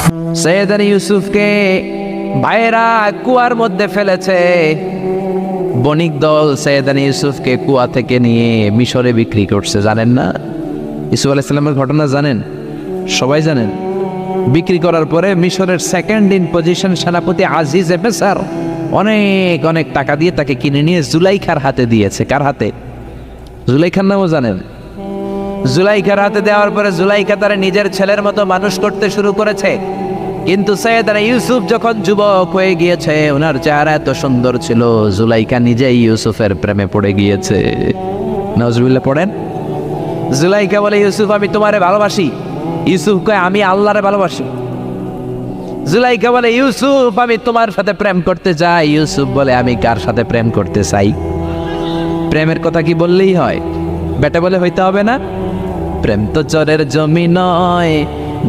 সৈয়দনা ইউসুফকে ভাইয়েরা কুয়ার মধ্যে ফেলেছে। বণিক দল সৈয়দনা ইউসুফকে কুয়া থেকে নিয়ে মিশরে বিক্রি করছে, জানেন না? ইউসুফ আলাইহিস সালামের ঘটনা জানেন? সবাই জানেন। বিক্রি করার পরে মিশরের সেকেন্ড ইন পজিশন সেনাপতি আজিজ এফেসার অনেক অনেক টাকা দিয়ে তাকে কিনে নিয়ে জুলাইখার হাতে দিয়েছে। কার হাতে? জুলাইখার নামও জানেন? জুলাইখার হাতে দেওয়ার পরে জুলাইখা তারা নিজের ছেলের মতো মানুষ করতে শুরু করেছে। কিন্তু সৈয়দনা ইউসুফ যখন যুবক হয়ে গিয়েছে, ওনার চেহারা এত সুন্দর ছিল, জুলাইখা নিজেই ইউসুফের প্রেমে পড়ে গিয়েছে। নাউজুবিল্লাহ পড়েন। জুলাইখা বলে, ইউসুফ আমি তোমারে ভালোবাসি। ইউসুফ কয়, আমি আল্লাহরে ভালোবাসি। জুলাইখা বলে, ইউসুফ আমি তোমার সাথে প্রেম করতে চাই। ইউসুফ বলে, আমি কার সাথে প্রেম করতে চাই? প্রেমের কথা কি বললেই হয়? বেটা বলে হইতে হবে না? প্রেম তো চরের জমি নয়,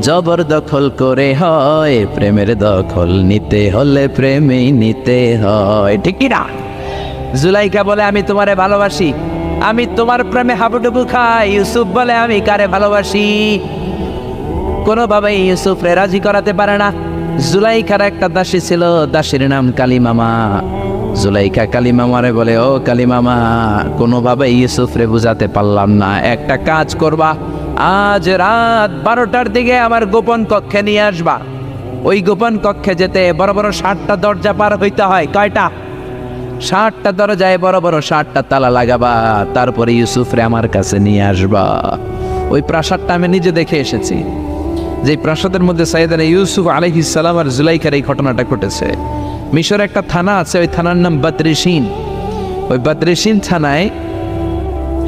জবরদখল করে হয়। প্রেমের দখল নিতে হলে প্রেমেই নিতে হয়, ঠিক কি না? জুলাইখা বলে, আমি তোমারে ভালোবাসি, আমি তোমার প্রেমে হাবুডুবু খাই। ইউসুফ বলে, আমি কারে ভালোবাসি? কোনোভাবেই ইউসুফরে রাজি করাতে পারে না। জুলাইখার একটা দাসী ছিল, দাসীর নাম কালিমামা। জুলাইখা কালিমামারে বলে, ও কালিমামা, কোনোভাবে ইউসুফরে বুঝাতে পারলাম না, একটা কাজ করবা, আজ রাত 12টার দিকে আমার গোপন কক্ষে নিয়ে আসবা। ওই গোপন কক্ষে যেতে বড় বড় 60টা দরজা পার হইতে হয়। কয়টা? 60টা দরজায় বড় বড় 60টা তালা লাগাবা, তারপরে ইউসুফরে আমার কাছে নিয়ে আসবা। ওই প্রাসাদটা আমি নিজে দেখে এসেছি, যে প্রাসাদের মধ্যে সৈয়দনা ইউসুফ আলাইহিস সালাম আর জুলাইখার এই ঘটনাটা ঘটেছে। মিশরে একটা থানা আছে, ওই থানার নাম বদরিশিন। ওই বদরিশিন থানায়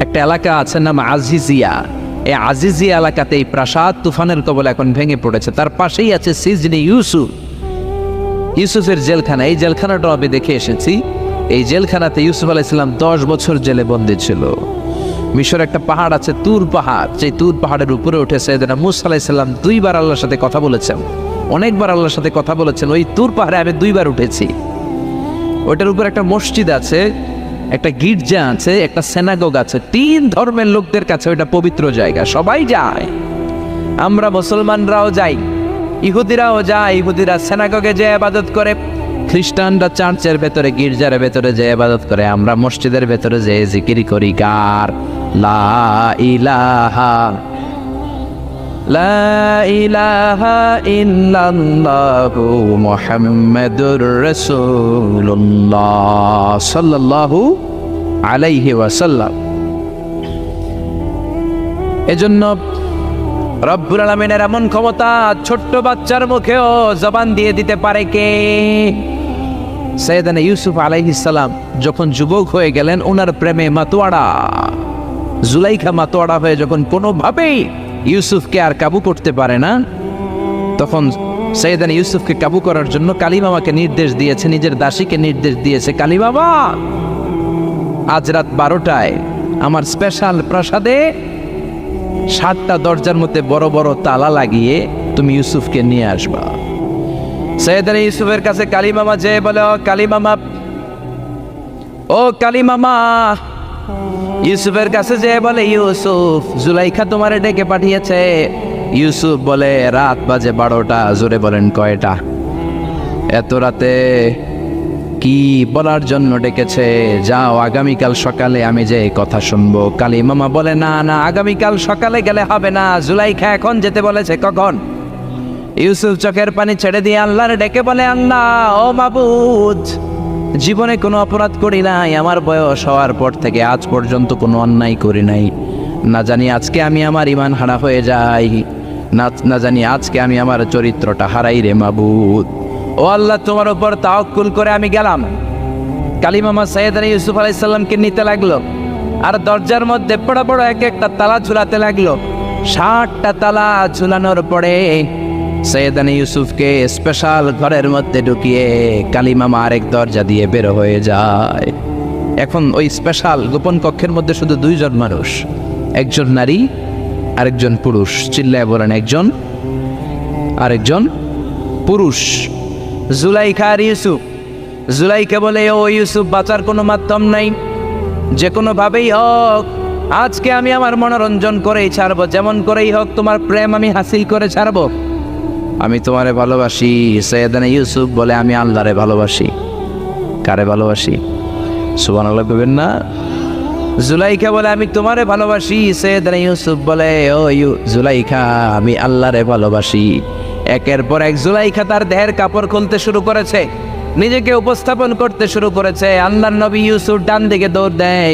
একটা এলাকা আছে নাম আজিজিয়া। এই আজিজিয়া এলাকাতে এই প্রাসাদ তুফানের কবলে এখন ভেঙে পড়েছে। তার পাশেই আছে সিজনি ইউসুফ, ইউসুফের জেলখানা। এই জেলখানাটা আমি দেখে এসেছি। এই জেলখানাতে ইউসুফ আলাইহিস সালাম 10 বছর জেলে বন্দী ছিল। মিশর একটা পাহাড় আছে, তুর পাহাড়। সেই তুর পাহাড়ের উপরে উঠে সৈয়দনা মূসা আলাইহিস সালাম 2 বার আল্লাহর সাথে কথা বলেছেন, অনেকবার আল্লাহর সাথে কথা বলেছেন। ওই তুর পাহাড়ে আমি 2 বার উঠেছি। ওইটার উপর একটা মসজিদ আছে, একটা গির্জা আছে, একটা সিনাগোগ আছে। 3 ধর্মের লোকদের কাছে ওইটা পবিত্র জায়গা, সবাই যায়। আমরা মুসলমানরাও যাই, ইহুদিরাও যায়। ইহুদিরা সিনাগোগে যে ইবাদত করে, খ্রিস্টানরা চার্চের ভেতরে, গির্জার ভেতরে যে ইবাদত করে, আমরা মসজিদের ভেতরে যে জিকির করি। কার? লা ইলাহা লা ইলাহা ইল্লাল্লাহু মুহাম্মাদুর রাসূলুল্লাহ সাল্লাল্লাহু আলাইহি ওয়াসাল্লাম। এজন্য রব্বুল আলামিনের এমন ক্ষমতা, ছোট্ট বাচ্চার মুখেও জবান দিয়ে দিতে পারে কে? সৈয়দনা ইউসুফ আলাইহিস সালাম যখন যুবক হয়ে গেলেন, ওনার প্রেমে মাতোয়ারা। জুলাইখা মাতোয়ারা হয়ে যখন কোনোভাবেই ইউসুফকে আর কাবু করতে পারে না, তখন সৈয়দনা ইউসুফকে কাবু করার জন্য কালিমামাকে নির্দেশ দিয়েছে, নিজের দাসীকে নির্দেশ দিয়েছে, কালিমামা আজ রাত 12টায় আমার স্পেশাল প্রাসাদে 60টা দরজার মধ্যে বড় বড় তালা লাগিয়ে তুমি ইউসুফকে নিয়ে আসবা। সৈয়দনা ইউসুফের কাছে কালিমামা যে বলে, ও কালিমামা, ও কালিমামা। ইউসুফের কাছে যে বলে, ইউসুফ, জুলাইখা তোমারে ডেকে পাঠিয়েছে। ইউসুফ বলে, রাত বাজে 12টা। জোরে বলেন, কয়টা? এত রাতে কি বলার জন্য ডেকেছে? যাও, আগামীকাল সকালে আমি যে কথা শুনবো। কালিমামা বলে, না না, আগামীকাল সকালে গেলে হবে না, জুলাইখা এখন যেতে বলেছে। কখন? ইউসুফ চোখের পানি ছেড়ে দিয়ে আল্লাহর ডেকে বলে, আল্লাহ, ও মাবুদ, জীবনে কোনো অপরাধ করি নাই, আমার বয়স হওয়ার পর থেকে আজ পর্যন্ত কোনো অন্যায় করি নাই। না জানি আজকে আমি আমার ঈমান হারা হয়ে যাই, না জানি আজকে আমি আমার চরিত্রটা হারাই রে মাবুদ। ও আল্লাহ, তোমার উপর তাওয়াক্কুল করে আমি গেলাম। কালিমামা সৈয়দনা ইউসুফ আলাইহিস সালামকে নিতে লাগলো, আর দরজার মধ্যে বড় বড় এক একটা তালা ঝুলাতে লাগলো। 60টা তালা ঝুলানোর পরে সৈয়দনা ইউসুফকে স্পেশাল ঘরের মধ্যে ঢুকিয়ে কালিমামা আরেক দরজা দিয়ে বের হয়ে যায়। এখন ওই স্পেশাল গোপন কক্ষের মধ্যে শুধু 2 জন মানুষ, একজন নারী আরেকজন পুরুষ। চিল্লায় বলেন, একজন আরেকজন পুরুষ। জুলাইখা আর ইউসুফ। জুলাইখা বলে, ও ইউসুফ, বাঁচার কোনো মাধ্যম নাই, যে কোনো ভাবেই হোক আজকে আমি আমার মনোরঞ্জন করেই ছাড়বো, যেমন করেই হোক তোমার প্রেম আমি হাসিল করে ছাড়বো। আমি তোমারে ভালোবাসি। সৈয়দনা ইউসুফ বলে আমি আল্লাহরে ভালোবাসি। কারে ভালোবাসি? সুবহানাল্লাহ কইবেন না? জুলাইখা বলে আমি তোমারে ভালোবাসি। সৈয়দনা ইউসুফ বলে ও জুলাইখা আমি আল্লাহরে ভালোবাসি। একের পর এক জুলাইখা তার দেহের কাপড় খুলতে শুরু করেছে, নিজেকে উপস্থাপন করতে শুরু করেছে। আল্লাহর নবী ইউসুফ ডান দিকে দৌড় দেয়,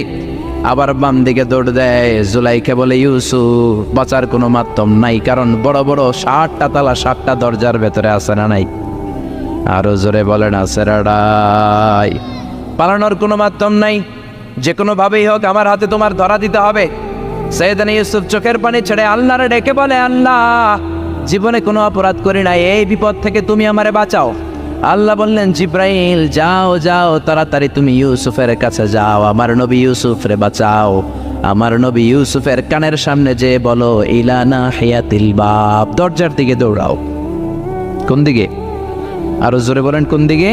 আবার বাম দিকে দৌড় দেয়। জুলাইখা বলে ইউসুফ বাঁচার কোনো মাধ্যম নাই, কারণ বড় বড় 60টা তালা 60টা দরজার ভেতরে আছে না নাই? আরো জোরে বলেন আছে রাডাই। পালানোর কোনো মাধ্যম নাই, যে কোনো ভাবেই হোক আমার হাতে তোমার ধরা দিতে হবে। সৈয়দনা ইউসুফ চোখের পানি ছেড়ে আল্লাহরে ডেকে বলে আল্লাহ জীবনে কোনো অপরাধ করি নাই, এই বিপদ থেকে তুমি আমারে বাঁচাও। আল্লাহ বললেন জিব্রাইল যাও যাও তাড়াতাড়ি তুমি ইউসুফের কাছে যাও, আমার নবী ইউসুফরে বাঁচাও। আমার নবী ইউসুফের কানের সামনে যে বলো ইলানা হিয়াতিল বাব, দরজার দিকে দৌড়াও। কোন দিকে? আরো জোরে বলেন কোন দিকে?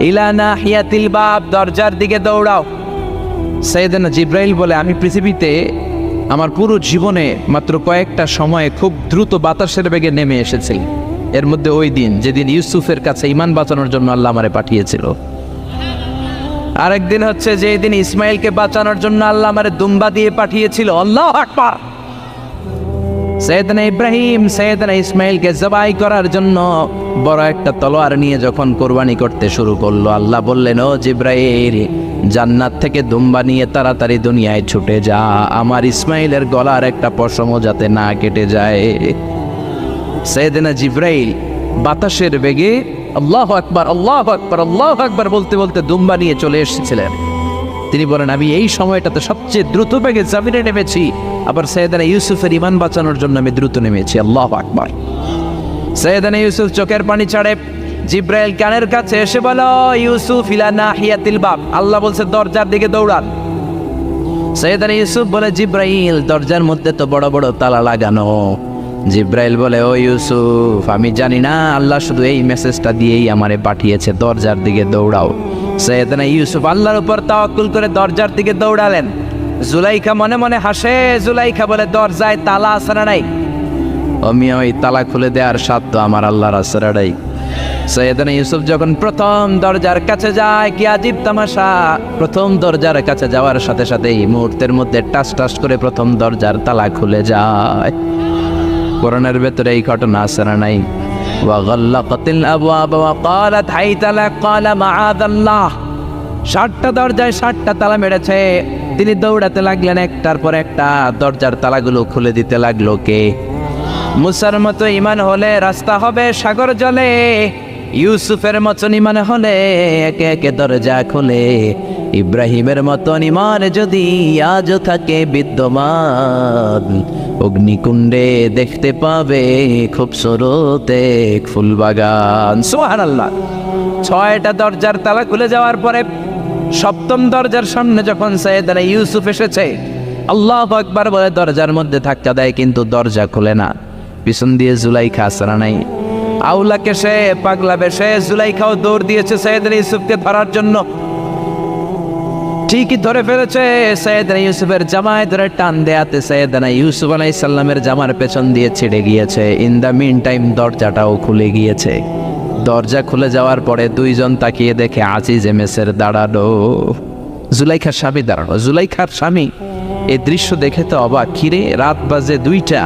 ইলানা হিয়াতিল বাব, দরজার দিকে দৌড়াও। সাইয়েদনা জিব্রাইল বলে আমি পৃথিবীতে আমার পুরো জীবনে মাত্র কয়েকটা সময়ে খুব দ্রুত বাতাসের বেগে নেমে এসেছি। এর মধ্যে ওই দিন যেদিন ইউসুফের কাছে ঈমান বাঁচানোর জন্য আল্লাহ আমারে পাঠিয়েছিল। আরেকদিন হচ্ছে যেই দিন ইসমাইলকে বাঁচানোর জন্য আল্লাহ আমারে দুম্বা দিয়ে পাঠিয়েছিল। আল্লাহু আকবার। সৈয়দনা ইব্রাহিম সৈয়দনা ইসমাইলকে জবাই করার জন্য বড় একটা তলোয়ার নিয়ে যখন কোরবানি করতে শুরু করলো, আল্লাহ বললেন ও জিব্রাইল জান্নাত থেকে দুম্বা নিয়ে তাড়াতাড়ি দুনিয়ায় ছুটে যা, আমার ইসমাইলের গলার একটা পশমও যাতে না কেটে যায়। সৈয়দনা জিব্রাইল বাতাসের বেগে আল্লাহু আকবার আল্লাহু আকবার আল্লাহু আকবার বলতে বলতে দুম্বা নিয়ে চলে এসেছিলেন। তিনি বলেন আমি এই সময়টাতে সবচেয়ে দ্রুত বেগে জামিনে নেমেছি, আবার সৈয়দনা ইউসুফের ঈমান বাঁচানোর জন্য আমি দ্রুত নেমেছি। আল্লাহু আকবার। সৈয়দনা ইউসুফ চোখের পানি ছাড়ে জিব্রাইল কানের কাছে এসে বলো ইউসুফ ইলা নাহিয়াতিল বাব, আল্লাহ বলছে দরজার দিকে দৌড়ান। সৈয়দনা ইউসুফ বলে জিব্রাইল দরজার মধ্যে তো বড় বড় তালা লাগানো। জিব্রাইল বলে ও ইউসুফ আমি জানি না, আল্লাহ শুধু এই মেসেজটা দিয়েই আমারে পাঠিয়েছে, দরজার দিকে দৌড়াও। সৈয়দনা ইউসুফ আল্লাহর উপর তাওয়াক্কুল করে দরজার দিকে দৌড়ালেন। জুলাইখা মনে মনে হাসে। জুলাইখা বলে দরজায় তালা আছে না নাই? আমি ওই তালা খুলে দেওয়ার সাধ্য আমার আল্লাহর আছে না নাই? সৈয়দনা ইউসুফ যখন প্রথম দরজার কাছে যায়, কি আজীব তামাশা, প্রথম দরজার কাছে যাওয়ার সাথে সাথেই মুহূর্তের মধ্যে টাস টাস করে প্রথম দরজার তালা খুলে যায়। কোরআনের ভেতরে এই ঘটনা আছে না নাই? ওয়াগাল্লাকাতিল আবওয়াব ওয়া ক্বালাত হাইতা লাক ক্বালা মাআযাল্লাহ। 60টা দরজায় 60টা তালা মেরেছে। তিনি দৌড়াতে লাগলেন, একটার পর একটা দরজার তালাগুলো খুলে দিতে লাগলো কে? মুসার মতো ঈমান হলে রাস্তা হবে সাগর জলে, ইউসুফের মতন ঈমান হলে একে একে দরজা খোলে। ইব্রাহিমের মতন ঈমান যদি আজও থাকে বিদ্যমান, অগ্নিকুণ্ডে দেখতে পাবে খুবসুরত এক ফুলবাগান। সুবহানাল্লাহ। 6টা দরজার তালা খুলে যাওয়ার পরে 7ম দরজার সামনে যখন সৈয়দনা ইউসুফ এসেছে, আল্লাহু আকবার বলে দরজার মধ্যে ধাক্কা দেয়, কিন্তু দরজা খুলে না। পিছন দিয়ে জুলাইখা আসরা নাই, আউলাকে সে পাগলা বেশে জুলাইখাও দৌড় দিয়েছে সৈয়দনা ইউসুফকে ধরার জন্য। ঠিকই ধরে ফেলেছে। সৈয়দনা ইউসুফের জামায় ধরে টান দেয়াতে সৈয়দনা ইউসুফ আলাইহিস সালামের জামার পেছন দিয়ে ছিঁড়ে গিয়েছে। ইন দ্য মিন টাইম দরজাটাও খুলে গিয়েছে। দরজা খুলে যাওয়ার পরে দুইজন তাকিয়ে দেখে আজিজ মেসের দাঁড়ানো, জুলাইখার স্বামী দাঁড়ানো। জুলাইখার স্বামী এই দৃশ্য দেখে তো অবাক, খিরে রাত বাজে 2টা,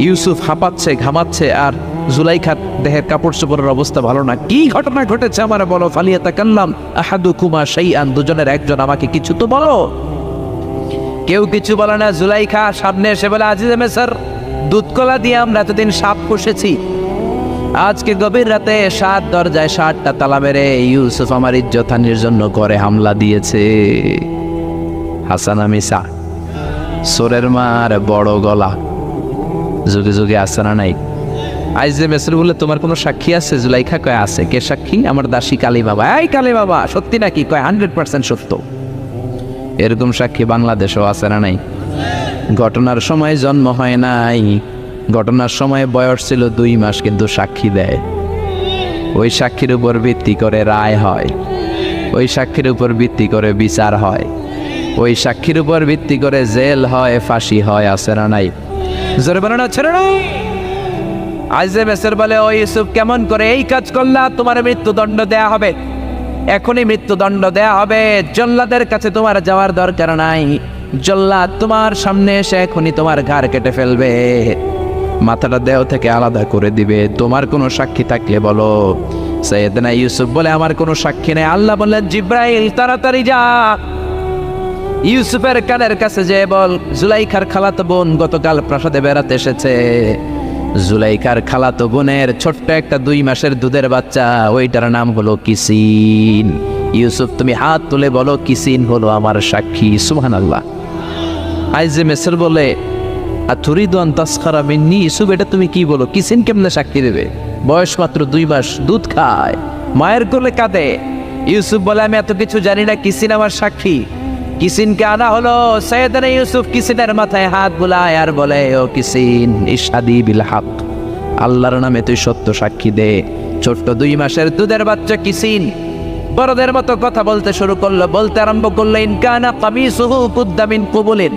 ইউসুফ হাঁপাচ্ছে ঘামাচ্ছে আর জুলাইখার দেহের কাপড় চোপড়ের অবস্থা ভালো না। কি ঘটনা ঘটেছে আমার বলো। ফালিয়াতাকাল্লাম আহাদুকুমা শাইআন, দুজনের একজন আমাকে কিছু তো বলো। কেউ কিছু বলে না। জুলাইখা সামনে এসে বলে আজিজে মেসর, দুধ কলা দিয়ে আমরা এতদিন সাপ পুষেছি, আজকে গভীর রাতে 7 দরজায় 60টা তালা মেরে ইউসুফ আমার ইজ্জতহানির জন্য করে হামলা দিয়েছে। হাসানা মিসা সোরের মার বড় গলা, যুগে যুগে আসে না নাই? আইজে মেসর বলে তোমার কোনো সাক্ষী আছে? জুলাইখা কয় আছে। কে সাক্ষী? আমার দাসী কালী বাবা। এই কালী বাবা সত্যি নাকি? কয় 100% সত্য। এরকম সাক্ষী বাংলাদেশেও আছে না নাই? ঘটনার সময় জন্ম হয় নাই, ঘটনার সময় বয়স ছিল 2 মাস, কিন্তু সাক্ষী দেয়। ওই সাক্ষীর উপর ভিত্তি করে রায় হয়, ওই সাক্ষীর উপর ভিত্তি করে বিচার হয়, ওই সাক্ষীর উপর ভিত্তি করে জেল হয়, ফাঁসি হয়। আছে না নাই? জোরে বলেন আছে না নাই? আইজে মেসের বলে, ও ইউসুফ, কেমন করে এই কাজ করলা? তোমার মৃত্যুদণ্ড দেয়া হবে, এখনই মৃত্যুদণ্ড দেয়া হবে। জল্লাদের কাছে তোমার যাওয়ার দরকার নাই, জল্লাদ তোমার সামনে এসে এখনই তোমার ঘাড় কেটে ফেলবে, মাথাটা দেহ থেকে আলাদা করে দিবে। তোমার কোনো সাক্ষী থাকলে বলো। সাইয়েদনা ইউসুফ বলে, আমার কোনো সাক্ষী নেই। আল্লাহ বললেন, জিব্রাইল তাড়াতাড়ি যা, ইউসুফের কানের কাছে যে বল, জুলাইখার খালাতো বোন গতকাল প্রাসাদে বেড়াতে এসেছে। জুলাইখার খালাতো বোনের ছোট্ট একটা 2 মাসের দুধের বাচ্চা, ওইটার নাম হলো কিসিন। ইউসুফ, তুমি হাত তুলে বলো, কিসিন হলো আমার সাক্ষী। সুবহানাল্লাহ। আইজে মেসর বলে, আতুরিদু আন তাসখারা মিন্নি? ইউসুফ, এটা তুমি কি বলো? কিসিন কেমনে সাক্ষী দেবে? বয়স মাত্র 2 মাস, দুধ খায়, মায়ের কোলে কাঁদে। ইউসুফ বলে, আমি এত কিছু জানি না, কিসিন আমার সাক্ষী। কিসিনকে আনা হলো। সাইয়েদনা ইউসুফ কিসিনের মাথায় হাত বুলায় আর বলে, ও কিসিন, ইশহাদি বিল হক, আল্লাহর নামে তুই সত্য সাক্ষী দে। ছোট্ট 2 মাসের দুধের বাচ্চা কিসিন বড়দের মতো কথা বলতে শুরু করলো, বলতে আরম্ভ করলো, ইন কানা কামিসুহু কুদ্দা মিন কুবুলিন।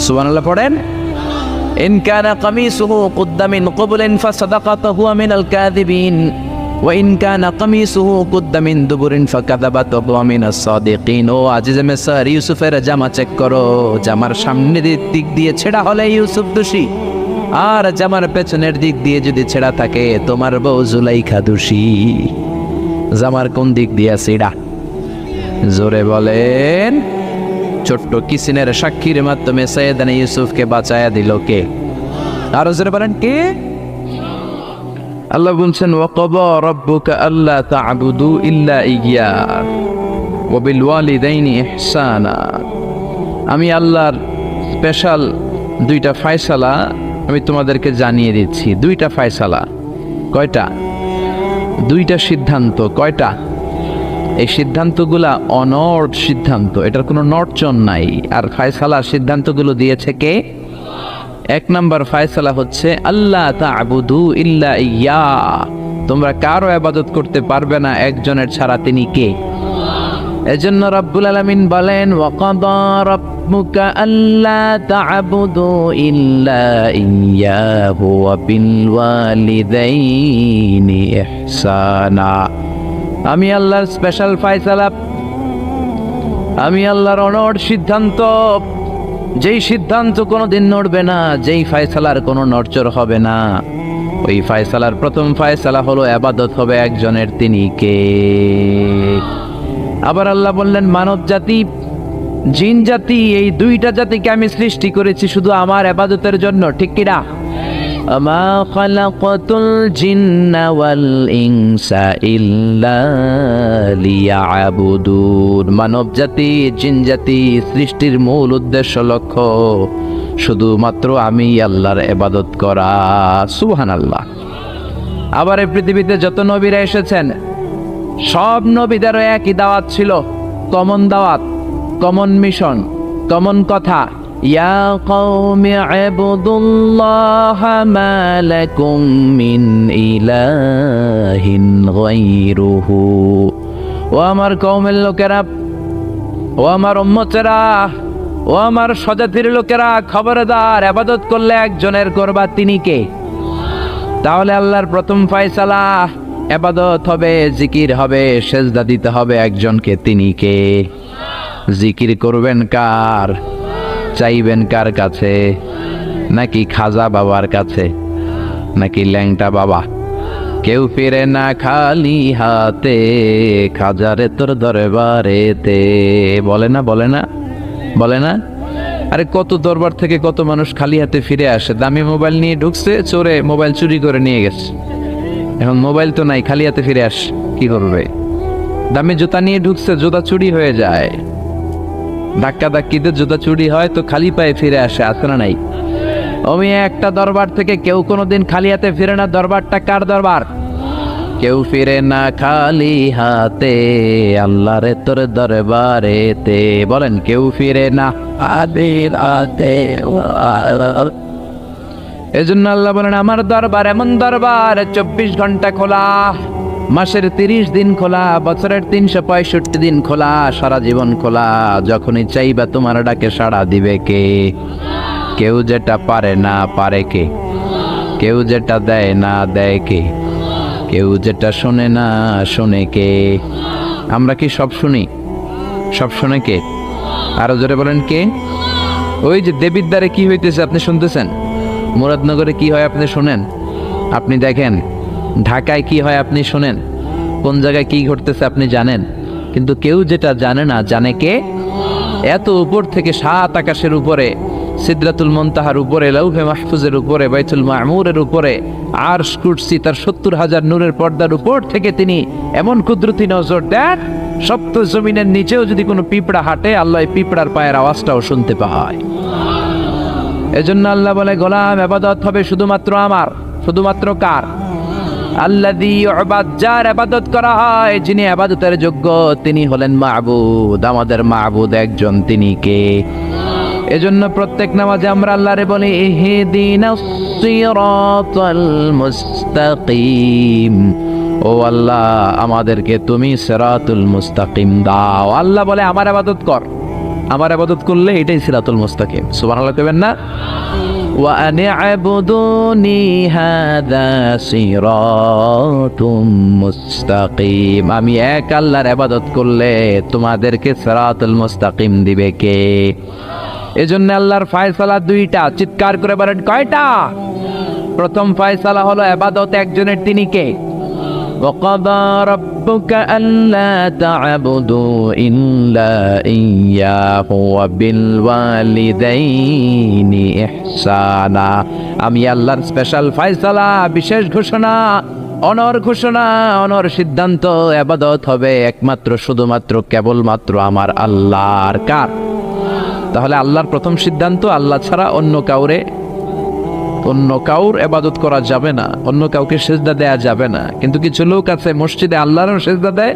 সুবহানাল্লাহ পড়েন। ইন কানা কামিসুহু কুদ্দা মিন কুবুলিন ফাসাদাকাতু হুয়া মিনাল কাযিবিন ওয়া ইন কানা কামিসুহু কুদ্দা মিন দুবুরিন ফাকাযাবাতু হুয়া মিনাস সাদিকিন। ও আজিজে মিসর, ইউসুফের জামা চেক করো, জামার সামনের দিক দিয়ে ছেঁড়া হলে ইউসুফ দোষী, আর জামার পেছনের দিক দিয়ে যদি ছেঁড়া থাকে তোমার বউ জুলাইখা দোষী। জামার কোন দিক দিয়ে ছেঁড়া? জোরে বলেন। ছোট্ট কিসিনের সাক্ষীর মাধ্যমে সাইয়েদনা ইউসুফকে বাঁচায়া দিল কে? আরো জোরে বলেন, কে? আল্লাহ বলছেন, ওয়াকাদা রাব্বুকা আল্লা তা'বুদু ইল্লা ইয়্যাহ ওয়া বিল ওয়ালিদাইনি ইহসানা। আমি আল্লাহর স্পেশাল 2টা ফয়সালা আমি তোমাদেরকে জানিয়ে দিচ্ছি। 2টা ফয়সালা। কয়টা? 2টা সিদ্ধান্ত। কয়টা? এই সিদ্ধান্তগুলা অনড় সিদ্ধান্ত, এটার কোনো নড়চড় নাই। আর ফয়সালার সিদ্ধান্তগুলো দিয়েছে কে? 1 নম্বর ফয়সালা হচ্ছে, আল্লাহ তা'বুদু ইল্লা ইয়্যাহ, তোমরা কারো ইবাদত করতে পারবে না একজনের ছাড়া, তিনি কে? এজন্য রব্বুল আলামিন বলেন, ওয়াকাদা রাব্বুকা আল্লা তা'বুদু ইল্লা ইয়্যাহু ওয়া বিল ওয়ালিদাইনি ইহসানা। আমি আল্লাহর স্পেশাল ফয়সালা, আমি আল্লাহর অনড় সিদ্ধান্ত, যেই সিদ্ধান্ত কোনোদিন নড়বে না, যেই ফয়সালার কোনো নড়চড় হবে না, ওই ফয়সালার প্রথম ফয়সালা হলো ইবাদত হবে একজনের, তিনি কে? আবার আল্লাহ বললেন, মানব জাতি, জিন জাতি, এই 2টা জাতিকে আমি সৃষ্টি করেছি শুধু আমার ইবাদতের জন্য, ঠিক কি না? আমা খালাকাতুল জিন্না ওয়াল ইনসা ইল্লা লিয়াবুদুন। মানব জাতি, জিন জাতি সৃষ্টির মূল উদ্দেশ্য, লক্ষ্য শুধুমাত্র আমি আল্লাহর ইবাদত করা। সুবহানাল্লাহ। আবার এই পৃথিবীতে যত নবীরা এসেছেন, সব নবীদেরও একই দাওয়াত ছিল, কমন দাওয়াত, কমন মিশন, কমন কথা, ইয়া কওমি ইবুদুল্লাহা মা লাকুম মিন ইলাহিন গায়রুহু। ও আমার কওমের লোকেরা, ও আমার উম্মতেরা, ও আমার স্বজাতির লোকেরা, খবরদার, ইবাদত করলে একজনের করবা, তিনি কে? তাহলে আল্লাহর প্রথম ফয়সালা, ইবাদত হবে, জিকির হবে, সেজদা দিতে হবে একজনকে, তিনি কে? জিকির করবেন কার? চাইবেন কার কাছে? নাকি খাজা বাবার কাছে, নাকি ল্যাংটা বাবা? কেউ ফিরে না খালি হাতে, খাজারে তোর দরবারেতে। বলে না, বলে না, বলে না? আরে কত দরবার থেকে কত মানুষ খালি হাতে ফিরে আসে। দামি মোবাইল নিয়ে ঢুকছে, চোরে মোবাইল চুরি করে নিয়ে গেছে, এখন মোবাইল তো নাই, খালি হাতে ফিরে আস, কি করবে? দামি জুতা নিয়ে ঢুকছে, জুতা চুরি হয়ে যায়, ধাক্কা ধাক্কিতে জুতা চুরি হয়, তো খালি পায়ে ফিরে আসে, আছে না নাই? আমি একটা দরবার থেকে কেউ কোনোদিন খালি হাতে ফিরে না। দরবারটা কার দরবার? কেউ ফিরে না খালি হাতে, আল্লাহরে তোর দরবারেতে। বলেন, কেউ ফিরে না খালি হাতে। এজন্য আল্লাহ বলেন, আমার দরবার এমন দরবার 24 ঘন্টা খোলা, মাসের 30 দিন খোলা, বছরের 365 দিন খোলা, সারা জীবন খোলা। যখনই চাইবা তোমার ডাকে সাড়া দিবে কে? কেউ যেটা পারে না, পারে কে? কেউ যেটা দেয় না দেয় কে? কেউ যেটা শোনে না শোনে কে? আমরা কি সব শুনি? সব শোনে কে? আরো জোরে বলেন কে? ওই যে দেবিদ্বারে কি হইতেছে আপনি শুনতেছেন, মুরাদনগরে কি হয় আপনি শোনেন, আপনি দেখেন ঢাকায় কি হয় আপনি শোনেন, কোন জায়গায় কি ঘটতেছে আপনি জানেন, কিন্তু কেউ যেটা জানে না জানে কে? এত উপর থেকে 7 আকাশের উপরে, সিদরাতুল মুনতাহার উপরে, লাউহে মাহফুজের উপরে, বাইতুল মামুরের উপরে, আরশ কুরসি তার 70,000 নূরের পর্দার উপর থেকে তিনি এমন কুদরতি নজর দেন, সপ্ত জমিনের নিচেও যদি কোনো পিঁপড়া হাঁটে আল্লাহ এই পিঁপড়ার পায়ের আওয়াজটাও শুনতে পায়। এজন্য আল্লাহ বলে, গোলাম ইবাদত হবে শুধুমাত্র আমার। শুধুমাত্র কার? আল্লাযী ইউবাদ, যার ইবাদত করা হয়, যিনি ইবাদতের যোগ্য তিনি হলেন মাবুদ। আমাদের মাবুদ একজন, তিনি কে? এজন্য প্রত্যেক নামাজে আমরা আল্লাহরে বলি ইহদিনাস সিরাতাল মুস্তাকিম, ও আল্লাহ আমাদেরকে তুমি সিরাতুল মুস্তাকিম দাও। আল্লাহ বলে আমার ইবাদত কর, আমার ইবাদত করলে এটাই সিরাতুল মুস্তাকিম। সুবহানাল্লাহ কইবেন না? ওয়া আনি'বুদুনি হাযা সিরাতুম মুস্তাকিম, আমি এক আল্লাহর ইবাদত করলে তোমাদেরকে সিরাতুল মুস্তাকিম দিবে কে? এজন্য আল্লাহর ফয়সালা দুইটা, চিৎকার করে বলেন কয়টা? প্রথম ফয়সালা হলো ইবাদত একজনের, তিনি কে? وَقَضَى رَبُّكَ أَلَّا تَعْبُدُوا إِلَّا إِيَّاهُ وَبِالْوَالِدَيْنِ إِحْسَانًا, আমি আল্লাহর স্পেশাল ফয়সালা, বিশেষ ঘোষণা, অনর ঘোষণা, অনর সিদ্ধান্ত, ইবাদত হবে একমাত্র শুধুমাত্র কেবলমাত্র আমার আল্লাহর। কার? তাহলে আল্লাহর প্রথম সিদ্ধান্ত, আল্লাহ ছাড়া অন্য কাউর ইবাদত করা যাবে না, অন্য কাউকে সিজদা দেয়া যাবে না। কিন্তু কিছু লোক আছে মসজিদে আল্লাহরও সিজদা দেয়,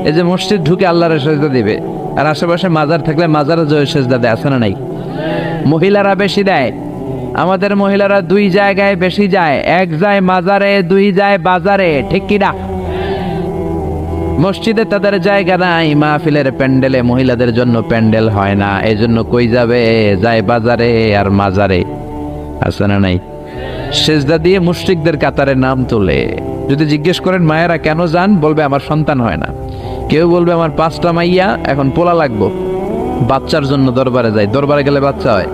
এই যে মসজিদ ঢুকে আল্লাহর সিজদা দিবে, আর আশেপাশে মাজার থাকলে মাজারে জয় সিজদা দেয়, আছে না নাই? মহিলারা বেশি দেয়, আমাদের মহিলারা 2 জায়গায় বেশি যায়, এক যায় মাজারে, 2 যায় বাজারে, ঠিক কি না? মসজিদে তাদের জায়গা নাই, মাহফিলের প্যান্ডেলে মহিলাদের জন্য প্যান্ডেল হয় না, এজন্য কই যাবে? যায় বাজারে আর মাজারে, আছে না নাই? সেজদা দিয়ে মুশরিকদের কাতারে নাম তোলে। যদি জিজ্ঞেস করেন মায়েরা কেন যান, বলবে আমার সন্তান হয় না। কেউ বলবে আমার 5টা মাইয়া, এখন পোলা লাগবো, বাচ্চার জন্য দরবারে যায়। দরবারে গেলে বাচ্চা হয়?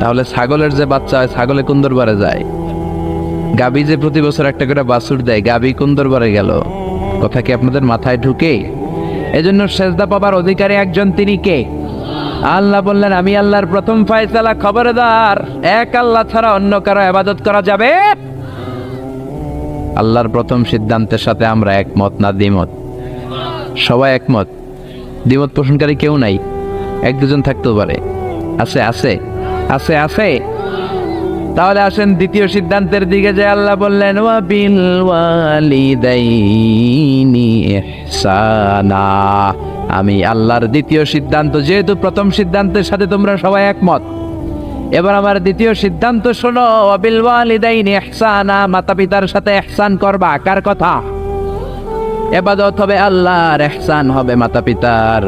তাহলে ছাগলের যে বাচ্চা হয়, ছাগলে কোন দরবারে যায়? গাবি যে প্রতি বছর একটা করে বাছুর দেয়, গাবি কোন দরবারে গেল? কথা কি আপনাদের মাথায় ঢুকে? এজন্য সেজদা পাবার অধিকারী একজন, তিনি কে? আল্লাহ বললেন আমি আল্লাহর প্রথম ফয়সালা, খবরদার এক আল্লাহ ছাড়া অন্য কারো ইবাদত করা যাবে। আল্লাহর প্রথম সিদ্ধান্তের সাথে আমরা একমত না দ্বিমত? সবাই একমত, দ্বিমত পোষণকারী কেউ নাই? 1-2 জন থাকতেও পারে, আছে আছে আছে আছে। তাহলে আসেন দ্বিতীয় সিদ্ধান্তের দিকে, যে আল্লাহ বললেন ওয়া বিল ওয়ালিদাইনি ইহসানা, আমি আল্লাহর দ্বিতীয় সিদ্ধান্ত, যেহেতু প্রথম সিদ্ধান্তের সাথে তোমরা সবাই একমত, এবার আমার দ্বিতীয় সিদ্ধান্ত শোনো। ওয়া বিল ওয়ালিদাইনি ইহসানা, মাতা পিতার সাথে ইহসান করবা। কার কথা? ইবাদত হবে আল্লাহর, ইহসান হবে মাতা পিতার।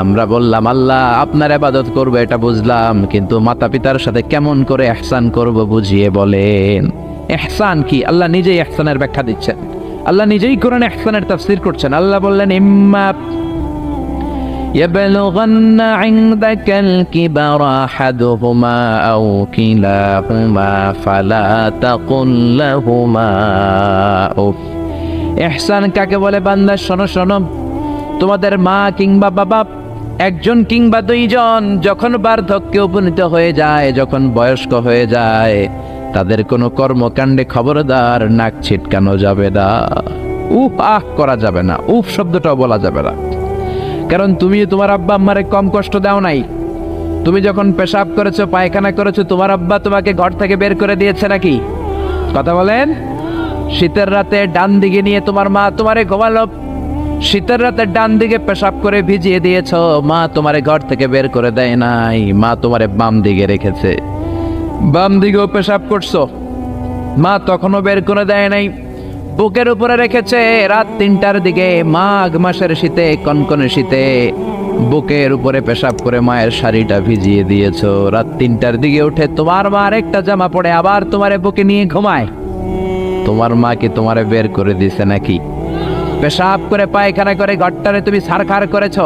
আমরা বললাম আল্লাহ আপনার ইবাদত করব এটা বুঝলাম, কিন্তু মাতা পিতার সাথে কেমন করে ইহসান করব বুঝিয়ে বলেন। ইহসান কি? আল্লাহ নিজেই ইহসানের ব্যাখ্যা দিচ্ছেন, আল্লাহ নিজেই কোরআনে ইহসানের তাফসীর করছেন। আল্লাহ বললেন ইম্মা يبلغن عندك الكبر أحدهما أو كلاهما فلا تقل لهما أف। ইহসান কাকে বলে? বান্দা শোনো শোনো, তোমাদের মা কিংবা বাবা, একজন কিংবা 2 জন যখন বার্ধক্যে উপনীত হয়ে যায়, যখন বয়স্ক হয়ে যায়, তাদের কোনো কর্মকাণ্ডে খবরদার নাক ছিটকানো যাবে না, উফ আহ করা যাবে না, উফ শব্দটাও বলা যাবে না। কারণ তুমি তোমার আব্বা আম্মারে কম কষ্ট দাও নাই। তুমি যখন পেশাব করেছো, পায়খানা করেছো, তোমার আব্বা তোমাকে ঘর থেকে বের করে দিয়েছে নাকি? কথা বলেন। শীতের রাতে ডান দিকে নিয়ে তোমার মা তোমারে ঘুমালো, শীতের রাতে ডান দিকে পেশাব করে ভিজিয়ে দিয়েছো, মা তোমারে ঘর থেকে বের করে দেয় নাই, মা তোমারে বাম দিকে রেখেছে। বাম দিকেও পেশাব করছো, মা তখনও বের করে দেয় নাই, বুকের উপরে রেখেছে। রাত 3টার দিকে, মাঘ মাসের শীতে, কনকনে শীতে, বুকের উপরে পেশাব করে মায়ের শাড়িটা ভিজিয়ে দিয়েছো, রাত 3টার দিকে উঠে তোমার মা আরেকটা জামা পরে আবার তোমারে বুকে নিয়ে ঘুমায়। তোমার মা কি তোমারে বের করে দিছে নাকি? পেশাব করে পায়খানা করে ঘরটারে তুমি ছারখার করেছো,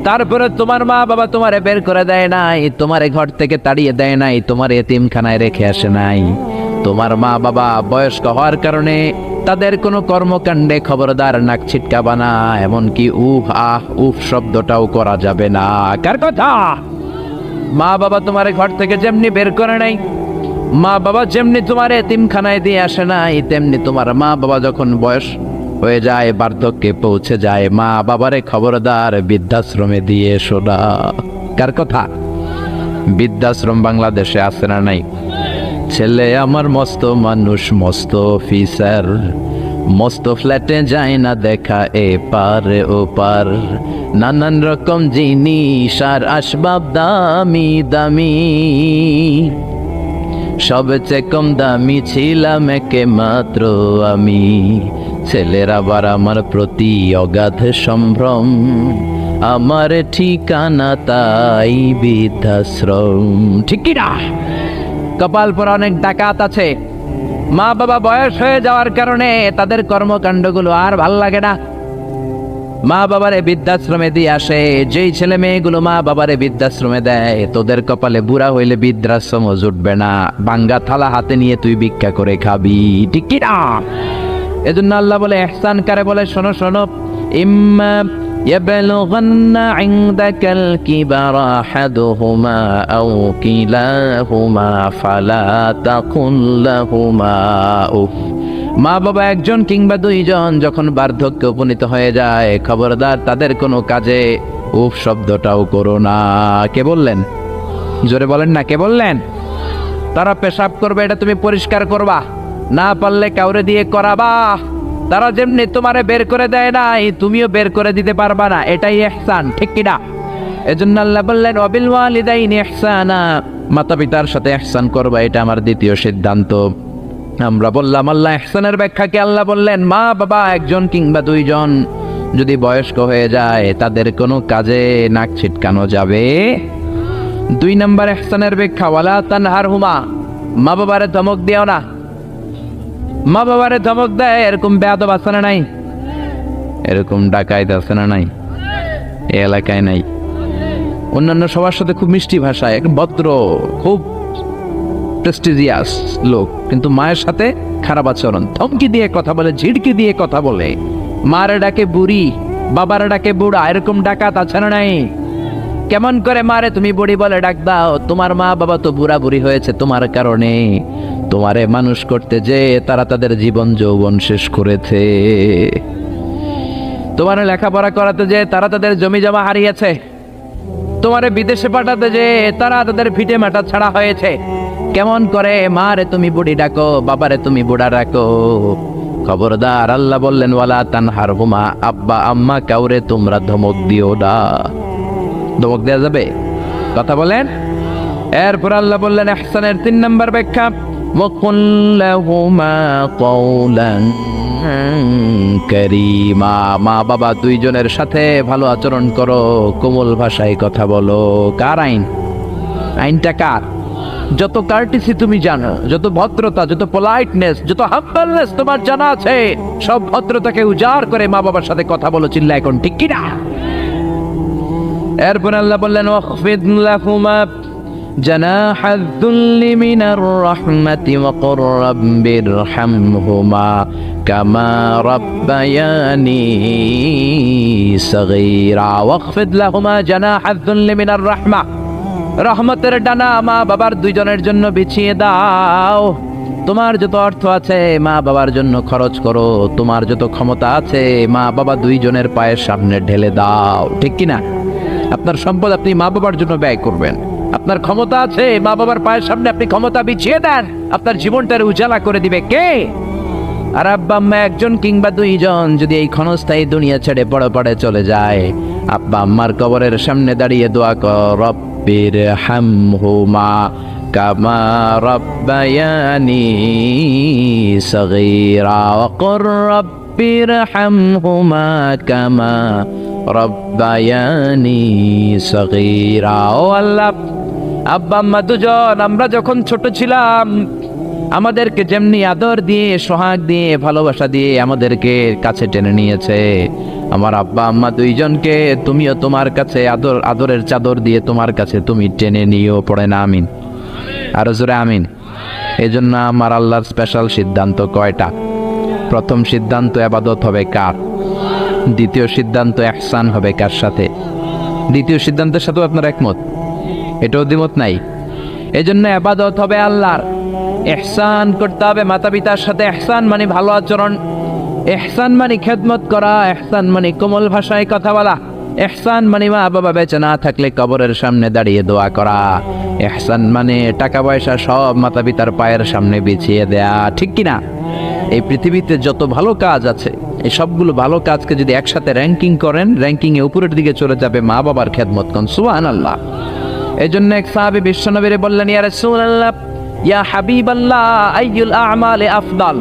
তারপরে তোমার মা বাবা তোমারে বের করে দেয় নাই, তোমারে ঘর থেকে তাড়িয়ে দেয় নাই, তোমার এতিমখানায় রেখে আসে নাই। তোমার মা বাবা বয়স্ক হওয়ার কারণে তাদের কোনো কর্মকাণ্ডে খবরদার নাক ছিটকাবা না, এমনকি উফ আহ উফ শব্দটাও করা যাবে না। কার কথা? মা বাবা তোমারে ঘর থেকে যেমনি বের করে নাই, মা বাবা যেমনি তোমার এতিমখানায় দিয়ে আসে নাই, তেমনি তোমার মা বাবা যখন বয়স হয়ে যায়, বার্ধক্যে পৌঁছে যায়, মা বাবারে খবরদার বৃদ্ধাশ্রমে দিয়ে এসো না। কার কথা? বৃদ্ধাশ্রম বাংলাদেশে আছে না নাই? ছেলে আমার মস্ত মানুষ, মস্ত অফিসার, মস্ত ফ্ল্যাটে যায় না দেখা এপার ওপার, নানান রকম জিনিস আর আসবাব দামি দামি, সবচেয়ে কম দামি ছিলাম একে মাত্র আমি। ছেলের আবার আমার প্রতি অগাধ সম্ভ্রম, আমার ঠিকানা তাই বৃদ্ধাশ্রম। ঠিক কি না? কপাল পর অনেক ডাকাত আছে, মা বাবা বয়স হয়ে যাওয়ার কারণে তাদের কর্মকাণ্ডগুলো আর ভাল লাগে না, মা বাবারে বৃদ্ধাশ্রমে দিয়ে আসে। যেই ছেলে মেয়েগুলো মা বাবারে বৃদ্ধাশ্রমে দেয়, তোদের কপালে বুড়া হইলে বৃদ্ধাশ্রমও জুটবে না, ভাঙ্গা থালা হাতে নিয়ে তুই ভিক্ষা করে খাবি। ঠিক কি না? এজন্য আল্লাহ বলে ইহসান কারে বলে, শোনো শোনো, ইম্মা ইয়াবলুগান্না ইনদাকাল কিবারা আহাদুহুমা আও কিলাহুমা ফালা তাকুল লাহুমা উফ। মা বাবা একজন কিংবা দুইজন যখন বার্ধক্যে উপনীত হয়ে যায়, খবরদার তাদের কোনো কাজে উফ শব্দটাও করো না। কে বললেন? জোরে বলেন না, কে বললেন? তারা পেশাব করবে, এটা তুমি পরিষ্কার করবা, না পারলে কাউরে দিয়ে করাবা। তারা যেমনি তোমারে বের করে দেয় নাই, তুমিও বের করে দিতে পারবা না, এটাই ইহসান। ঠিক কিনা? এজন্য আল্লাহ বললেন ওয়াবিল ওয়ালিদাইনি ইহসানা, মাতা পিতার সাথে ইহসান করবা, এটা আমার দ্বিতীয় সিদ্ধান্ত। আমরা বললাম আল্লাহ ইহসানের ব্যাখ্যা কি? আল্লাহ বললেন মা বাবা একজন কিংবা দুইজন যদি বয়স্ক হয়ে যায়, তাদের কোনো কাজে নাক ছিটকানো যাবে। 2 নম্বর ইহসানের ব্যাখ্যা, ওয়ালা তানহারহুমা, মা বাবারে ধমক দিও না। মা বাবারে ধমক দেয় এরকম বেয়াদব আছে না নাই? এরকম ডাকাইত আছে না নাই? এই এলাকায় নাই? অন্যান্য সবার সাথে খুব মিষ্টি ভাষায়, ভদ্র, খুব প্রেস্টিজিয়াস লোক, কিন্তু মায়ের সাথে খারাপ আচরণ, ধমকি দিয়ে কথা বলে, ঝিড়কি দিয়ে কথা বলে, মারে ডাকে বুড়ি, বাবারে ডাকে বুড়া, এরকম ডাকাত আছে না নাই? কেমন করে মারে তুমি বুড়ি বলে ডাক দাও? তোমার মা বাবা তো বুড়া বুড়ি হয়েছে তোমার কারণে, তোমারে মানুষ করতে যে তারা তাদের জীবন যৌবন শেষ করেছে, তোমারে লেখাপড়া করাতে যে তারা তাদের জমি জমা হারিয়েছে, তোমারে বিদেশে পাঠাতে যে তারা তাদের ভিটে মাটা ছাড়া হয়েছে। কেমন করে মারে তুমি বুড়ি ডাকো, বাবারে তুমি বুড়া ডাকো? খবরদার, আল্লাহ বললেন ওয়ালা তানহারহুমা, আব্বা আম্মা কাউরে তোমরা ধমক দিও না। ধমক দেওয়া যাবে? কথা বলেন। এরপর আল্লাহ বললেন ইহসানের 3 নম্বর ব্যাখ্যা, ওয়াকুল লাহুমা কওলান কারীমা, মা বাবা দুইজনের সাথে ভালো আচরণ করো, কোমল ভাষায় কথা বলো। কার আইন? আইনটা কার? যত কার্টিসি তুমি জানো, যত ভদ্রতা, যত পোলাইটনেস, যত হাম্বলনেস তোমার জানা আছে, সব ভদ্রতাকে উজাড় করে মা বাবার সাথে কথা বলো। চিল্লা এখন, ঠিক কি না? এরপর আল্লাহ বললেন ওয়াখফিদ লাহুমা জানাহায যুল্লি মিনার রাহমাতি ওয়া কুর রাব্বিরহামহুমা কামা রাব্বায়ানি সাগীরা। ওয়াখফিদ লাহুমা জানাহায যুল্লি মিনার রাহমা, রহমতের ডানা মা বাবার দুইজনের জন্য বিছিয়ে দাও। তোমার যত অর্থ আছে মা বাবার জন্য খরচ করো, তোমার যত ক্ষমতা আছে মা বাবা দুইজনের পায়ের সামনে ঢেলে দাও। ঠিক কিনা? আপনার সম্পদ আপনি মা বাবার জন্য ব্যয় করবেন, আপনার ক্ষমতা আছে মা বাবার পায়ের সামনে আপনি ক্ষমতা বিছিয়ে দেন, আপনার জীবনটার উজালা করে দিবে কে? আর আব্বা আম্মা একজন কিংবা দুইজন যদি এই ক্ষণস্থায়ী দুনিয়া ছেড়ে পড়ে চলে যায়, আব্বা আম্মার কবরের সামনে দাঁড়িয়ে দোয়া কর, রব্বিরহামহুমা কামা রাব্বায়ানি সাগীরা ওয়া কুর রব্বিরহামহুমা কামা রব্বায়ানি সগীরা। ও আল্লাহ, আব্বা আম্মা দুজন আমরা যখন ছোট ছিলাম আমাদেরকে যেমনি আদর দিয়ে, সোহাগ দিয়ে, ভালোবাসা দিয়ে আমাদেরকে কাছে টেনে নিয়েছে, আমার আব্বা আম্মা দুইজনকে তুমিও তোমার কাছে আদরের চাদর দিয়ে তোমার কাছে তুমি টেনে নিও। পড়ে না আমিন? আরো জোরে আমিন। এই জন্য আমার আল্লাহর স্পেশাল সিদ্ধান্ত কয়টা? প্রথম সিদ্ধান্ত ইবাদত হবে কার? দ্বিতীয় সিদ্ধান্ত ইহসান হবে কার সাথে? দ্বিতীয় সিদ্ধান্তের সাথেও আপনার একমত? এটাও দ্বিমত নাই? এই জন্য ইবাদত হবে আল্লাহর, ইহসান করতে হবে মাতা পিতার সাথে। ইহসান মানে ভালো আচরণ, ইহসান মানে খেদমত করা, ইহসান মানে কোমল ভাষায় কথা বলা, ইহসান মানে মা বাবা বেঁচে না থাকলে কবরের সামনে দাঁড়িয়ে দোয়া করা, ইহসান মানে টাকা পয়সা সব মাতা পিতার পায়ের সামনে বিছিয়ে দেয়া। ঠিক কিনা? এই পৃথিবীতে যত ভালো কাজ আছে এই সবগুলো ভালো কাজকে যদি একসাথে র্যাঙ্কিং করেন, র্যাঙ্কিং এ উপরের দিকে চলে যাবে মা বাবার খেদমত। কোন সুবহানাল্লাহ। এই জন্য এক সাহাবী বিশ্বনবীরে বললেন, ইয়া রাসূলুল্লাহ, ইয়া হাবিবাল্লাহ, আইয়ুল আ'মালি আফদাল।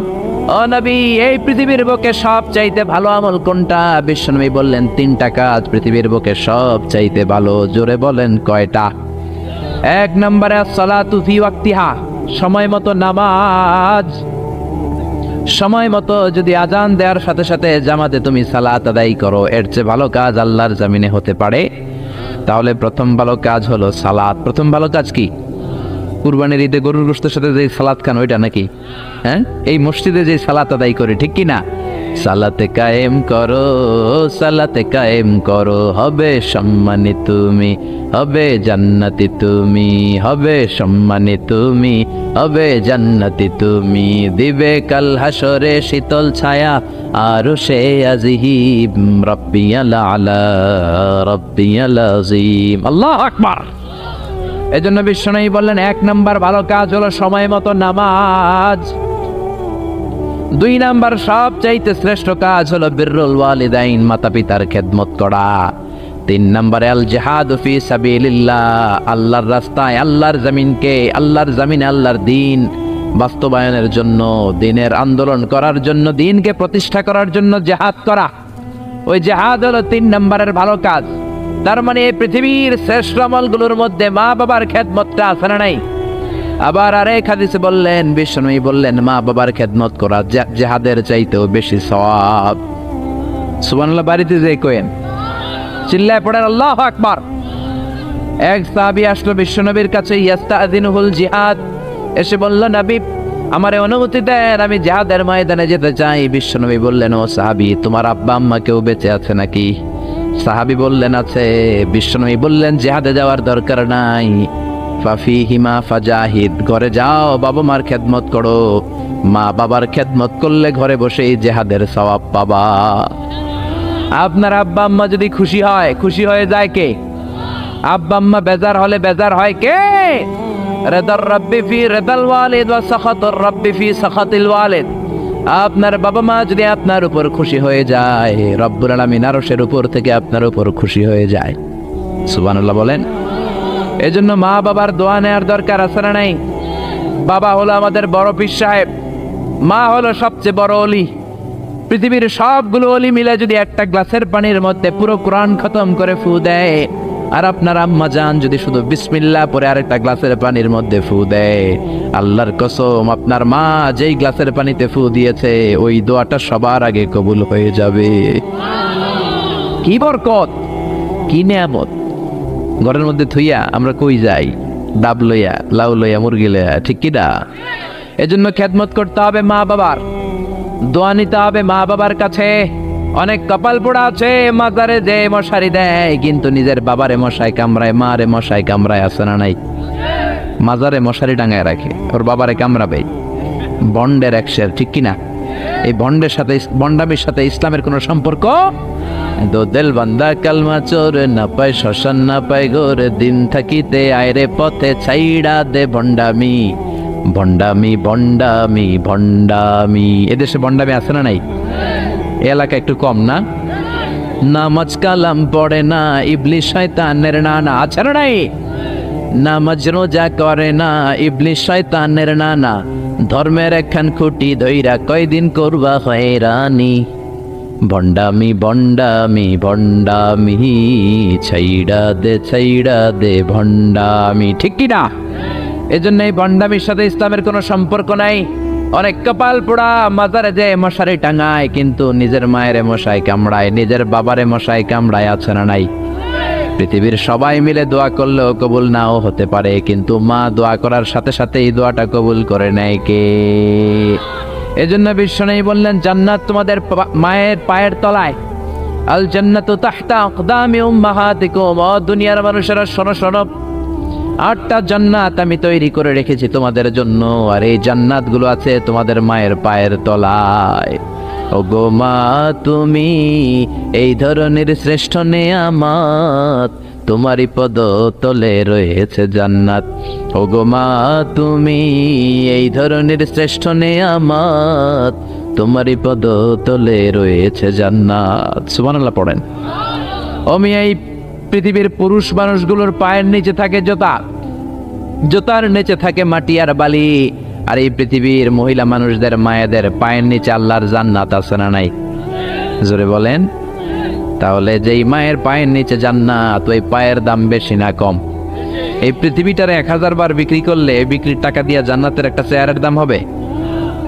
ও নবী, এই পৃথিবীর বুকে সব চাইতে ভালো আমল কোনটা? বিশ্বনবী বললেন, 3টা কাজ পৃথিবীর বুকে সব চাইতে ভালো। জোরে বলেন কয়টা? 1 নম্বরে as-সালাতু ফি ওয়াক্তিহা, সময় মতো নামাজ। সময় মতো যদি আজান দেওয়ার সাথে সাথে জামাতে তুমি সালাত আদায় করো, এর চেয়ে ভালো কাজ আল্লাহর জমিনে হতে পারে? তাহলে প্রথম ভালো কাজ হলো সালাত। প্রথম ভালো কাজ কি? কুরবানির ঈদে গরুর গোশতের সাথে যে সালাত খান ওইটা নাকি? হ্যাঁ, এই মসজিদে যে সালাত আদায় করে, ঠিক কি না? সালাতে কায়েম করো, সালাতে কায়েম করো, হবে সম্মানী তুমি, হবে জান্নাতি তুমি, হবে সম্মানী তুমি, হবে জান্নাতি তুমি, দিবে কাল হাসরে শীতল ছায়া আরশে আজিম, রাব্বিয়াল আলা রাব্বিয়াল আযীম। আল্লাহু আকবার। এজন্য বিশ্বনবী বললেন 1 নাম্বার ভালো কাজ হলো সময় মতো নামাজ। 2 নাম্বার সবচাইতে শ্রেষ্ঠ কাজ হলো বিররুল ওয়ালিদাইন, মাতা পিতার খেদমত করা। 3 নাম্বারে আল জিহাদ ফি সাবিলিল্লাহ, আল্লাহর রাস্তায়, আল্লাহর জমিনকে, আল্লাহর জমিনে আল্লাহর দ্বীন বাস্তবায়নের জন্য, দ্বীনের আন্দোলন করার জন্য, দ্বীনকে প্রতিষ্ঠা করার জন্য জিহাদ করা। ওই জিহাদ হলো 3 নাম্বারের ভালো কাজ। তার মানে এই পৃথিবীর শ্রেষ্ঠ আমলগুলোর মধ্যে মা বাবার খেদমতটা আছে না নাই? আবার আরেক হাদিসে বললেন, বিশ্বনবী বললেন, মা বাবার খেদমত করা জিহাদের চাইতেও বেশি সওয়াব। সুবহানাল্লাহ। বাড়িতে যে কইেন, চিল্লায় পড়েন আল্লাহু আকবার। এক সাহাবী আসলো বিশ্বনবীর কাছে, ইয়াস্তাযিনুহুল জিহাদ, এসে বলল, নবী আমারে অনুমতি দেন, আমি জিহাদের ময়দানে যেতে চাই। বিশ্বনবী বললেন, ও সাহাবী, তোমার আব্বা আম্মা কেউ বেঁচে আছে নাকি? সাহাবী বললেন, আছে। বিশ্বনবী বললেন, জিহাদে যাওয়ার দরকার নাই, ফাফিহিমা ফাজাহিদ, ঘরে যাও, বাবা মার খেদমত করো। মা বাবার খেদমত করলে ঘরে বসেই জিহাদের সওয়াব পাবা। আপনার আব্বা আম্মা যদি খুশি হয়, খুশি হয়ে যায় কে? আব্বা আম্মা বেজার হলে বেজার হয় কে? রিদার রাব্বি ফি রিদাল ওয়ালিদ ওয়া সাখাতুর রাব্বি ফি সাখাতিল ওয়ালিদ। আপনার বাবা মা যদি আপনার উপর খুশি হয়ে যায়, রব্বুল আলামিন আরশের উপর থেকে আপনার উপর খুশি হয়ে যায়। সুবহানাল্লাহ বলেন। এজন্য মা বাবার দোয়া নেওয়ার দরকার আছে না নাই? বাবা হলো আমাদের বড় পীর সাহেব, মা হলো সবচেয়ে বড় ওলি। পৃথিবীর সবগুলো ওলি মিলে যদি একটা গ্লাসের পানির মধ্যে পুরো কোরআন খতম করে ফু দেয়, আর আপনার আম্মা জান যদি শুধু বিসমিল্লাহ পরে আরেকটা গ্লাসের পানির মধ্যে ফু দেয়, আল্লাহর কসম আপনার মা যেই গ্লাসের পানিতে ফু দিয়েছে ওই দোয়াটা সবার আগে কবুল হয়ে যাবে। কি বরকত, কি নিয়ামত। ঘরের মধ্যে থুইয়া আমরা কই যাই? ডাব লইয়া, লাউ লইয়া, মুরগি লইয়া, ঠিক কি না? এজন্য খেদমত করতে হবে মা বাবার, দোয়া নিতে হবে মা বাবার কাছে। অনেক কপাল পোড়া আছে মাজারে যে মশারি দেয়, কিন্তু নিজের বাবারে মশাই কামড়ায়, মারে মশাই কামড়ায়, আছে না নাই? মাজারে মশারি টাঙায় রাখে, ওর বাবারে কামড়াবে। বন্ডের এক শের, ঠিক কিনা? এই বন্ডের সাথে, বন্ডামির সাথে ইসলামের কোনো সম্পর্ক? দো দিল বান্দা কালমা চোর, না পায় শ্মশান না পায় ঘোর, দিন থাকিতে আয়রে পথে ছাইড়া দে ভণ্ডামি, ভণ্ডামি ভণ্ডামি ভণ্ডামি। এদেশে ভণ্ডামি আছে না নাই? এলাকা একটু কম না? নামাজ কালাম পড়ে না, ইবলিস শয়তানের নানা, আছে না নাই? নামাজ রোজা করে না, ইবলিস শয়তানের নানা, ধর্মের একখান খুঁটি ধইরা কয়দিন করবা হয়রানি। ভণ্ডামি ভণ্ডামি ভণ্ডামি, ছাইড়া দে ভণ্ডামি, ঠিক কি না? এজন্য এই ভণ্ডামির সাথে ইসলামের কোনো সম্পর্ক নাই। অনেক কপাল পোড়া মাজারে যে মশারি টাঙায়, কিন্তু নিজের মায়ের মশাই কামড়ায়, নিজের বাবারে মশাই কামড়ায়, আছে না নাই? পৃথিবীর সবাই মিলে দোয়া করলেও কবুল নাও হতে পারে, কিন্তু মা দোয়া করার সাথে সাথে এই দোয়াটা কবুল করে নেয় কে? এজন্য বিশ্বনবী বললেন, জান্নাত তোমাদের মায়ের পায়ের তলায়। আল জান্নাতু তাহতা আকদামি উম্মাহাতিকুম। ও দুনিয়ার মানুষেরা শোনো শোনো, 8টা জান্নাত আমি তৈরি করে রেখেছি তোমাদের জন্য, আর এই জান্নাতগুলো আছে তোমাদের মায়ের পায়ের তলায়। ওগো মা তুমি এই ধরনের শ্রেষ্ঠ নেয়ামত, তোমারই পদ তলে রয়েছে জান্নাত। ওগো মা তুমি এই ধরনের শ্রেষ্ঠ নেয়ামত, তোমারই পদ তলে রয়েছে জান্নাত। সুবহানাল্লাহ পড়েন। আমি এই পৃথিবীর পুরুষ মানুষগুলোর পায়ের নিচে থাকে জুতা, জুতার নিচে থাকে মাটি আর বালি, আর এই পৃথিবীর মহিলা মানুষদের মায়েদের পায়ের নিচে আল্লাহর জান্নাত আছে না নাই? জোরে বলেন। তাহলে যেই মায়ের পায়ের নিচে জান্নাত, ওই পায়ের দাম বেশি না কম? এই পৃথিবীটারে 1000 বার বিক্রি করলে বিক্রির টাকা দিয়ে জান্নাতের একটা চেয়ারের দাম হবে?